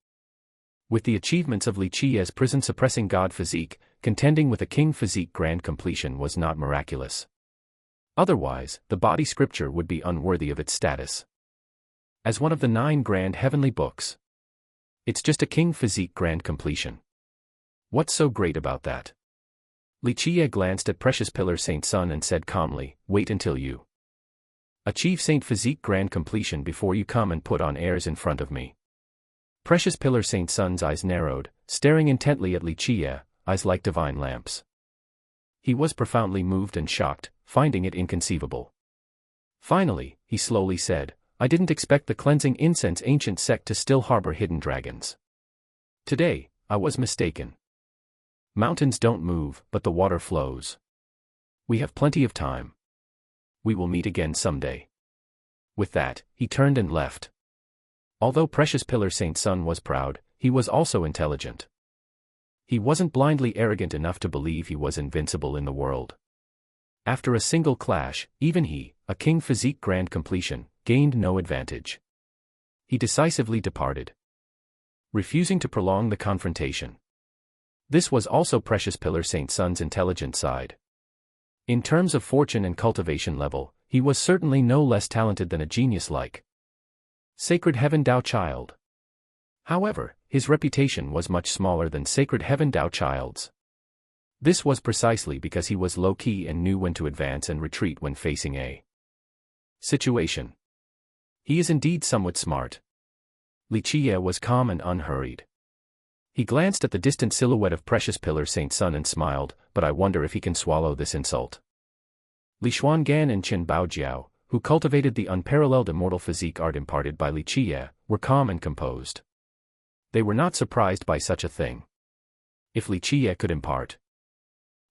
with the achievements of Qiye's prison-suppressing god physique, contending with a king physique grand completion was not miraculous. Otherwise, the body scripture would be unworthy of its status as one of the 9 grand heavenly books. It's just a king physique grand completion. What's so great about that? Qiye glanced at Precious Pillar Saint Sun and said calmly, wait until you achieve Saint Physique grand completion before you come and put on airs in front of me. Precious Pillar Saint Sun's eyes narrowed, staring intently at Qiye, eyes like divine lamps. He was profoundly moved and shocked, finding it inconceivable. Finally, he slowly said, I didn't expect the cleansing incense ancient sect to still harbor hidden dragons. Today, I was mistaken. Mountains don't move, but the water flows. We have plenty of time. We will meet again someday. With that, he turned and left. Although Precious Pillar Saint Sun was proud, he was also intelligent. He wasn't blindly arrogant enough to believe he was invincible in the world. After a single clash, even he, a king physique grand completion, gained no advantage. He decisively departed, refusing to prolong the confrontation. This was also Precious Pillar Saint Sun's intelligent side. In terms of fortune and cultivation level, he was certainly no less talented than a genius like Sacred Heaven Dao Child. However, his reputation was much smaller than Sacred Heaven Dao Child's. This was precisely because he was low-key and knew when to advance and retreat when facing a situation. He is indeed somewhat smart. Qiye was calm and unhurried. He glanced at the distant silhouette of Precious Pillar Saint Sun and smiled, but I wonder if he can swallow this insult. Li Xuangan and Qin Baojiao, who cultivated the unparalleled immortal physique art imparted by Qiye, were calm and composed. They were not surprised by such a thing. If Qiye could impart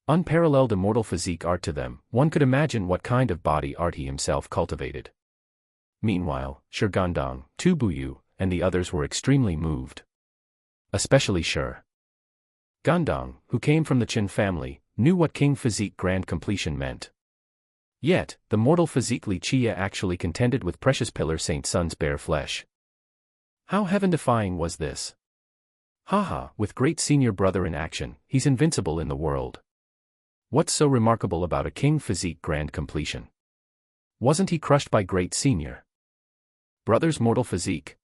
unparalleled immortal physique art to them, one could imagine what kind of body art he himself cultivated. Meanwhile, Shi Gandong, Tu Buyu, and the others were extremely moved. Especially Shi Gandong, who came from the Qin family, knew what king physique grand completion meant. Yet, the mortal physique Qiye actually contended with Precious Pillar Saint Sun's bare flesh. How heaven-defying was this? Haha, with great senior brother in action, he's invincible in the world. What's so remarkable about a king physique grand completion? Wasn't he crushed by great senior brother's mortal physique?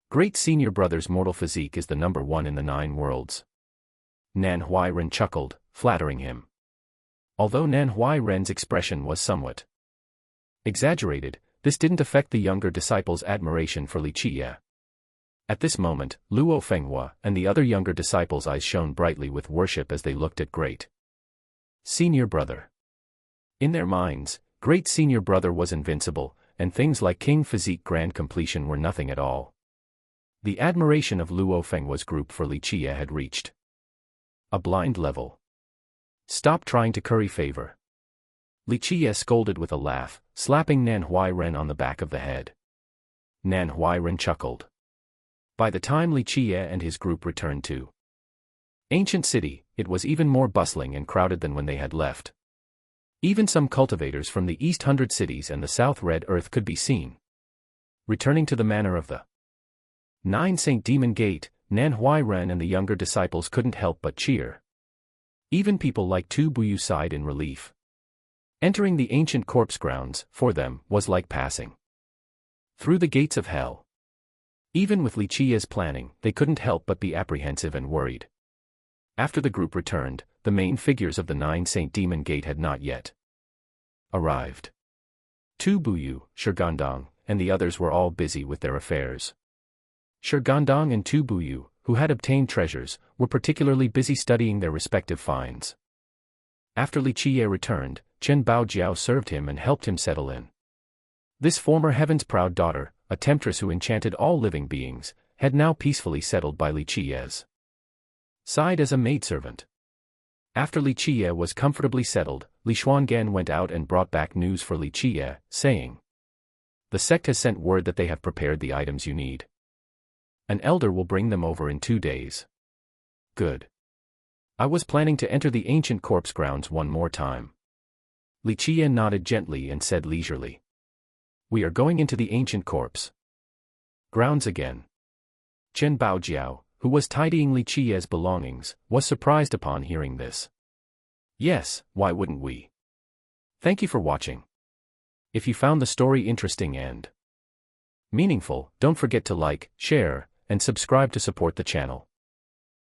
Great senior brother's mortal physique is the number 1 in the 9 worlds. Nan Huairen chuckled, flattering him. Although Nan Huairen's expression was somewhat exaggerated, this didn't affect the younger disciples' admiration for Qiye. At this moment, Luo Fenghua and the other younger disciples' eyes shone brightly with worship as they looked at great senior brother. In their minds, great senior brother was invincible, and things like king physique grand completion were nothing at all. The admiration of Luo Fenghua's group for Qiye had reached a blind level. Stop trying to curry favor. Qiye scolded with a laugh, slapping Nan Huairen on the back of the head. Nan Huairen chuckled. By the time Qiye and his group returned to Ancient City, it was even more bustling and crowded than when they had left. Even some cultivators from the East 100 cities and the South Red Earth could be seen. Returning to the manor of the 9 St. Demon Gate, Nan Huairen and the younger disciples couldn't help but cheer. Even people like Tu Buyu sighed in relief. Entering the ancient corpse grounds, for them, was like passing through the gates of hell. Even with Qiye's planning, they couldn't help but be apprehensive and worried. After the group returned, the main figures of the 9 St. Demon Gate had not yet arrived. Tu Buyu, Shi Gandong, and the others were all busy with their affairs. Shi Gandong and Tu Buyu, who had obtained treasures, were particularly busy studying their respective finds. After Li Qiye returned, Chen Baojiao served him and helped him settle in. This former heaven's proud daughter, a temptress who enchanted all living beings, had now peacefully settled by Li Qiye's side as a maidservant. After Li Qiye was comfortably settled, Li Xuangan went out and brought back news for Li Qiye, saying, "The sect has sent word that they have prepared the items you need. An elder will bring them over in 2 days." Good. I was planning to enter the ancient corpse grounds one more time. Li Qiye nodded gently and said leisurely, "We are going into the ancient corpse grounds again." Chen Baojiao, who was tidying Li Qiye's belongings, was surprised upon hearing this. Yes, why wouldn't we? Thank you for watching. If you found the story interesting and meaningful, don't forget to like, share, and subscribe to support the channel.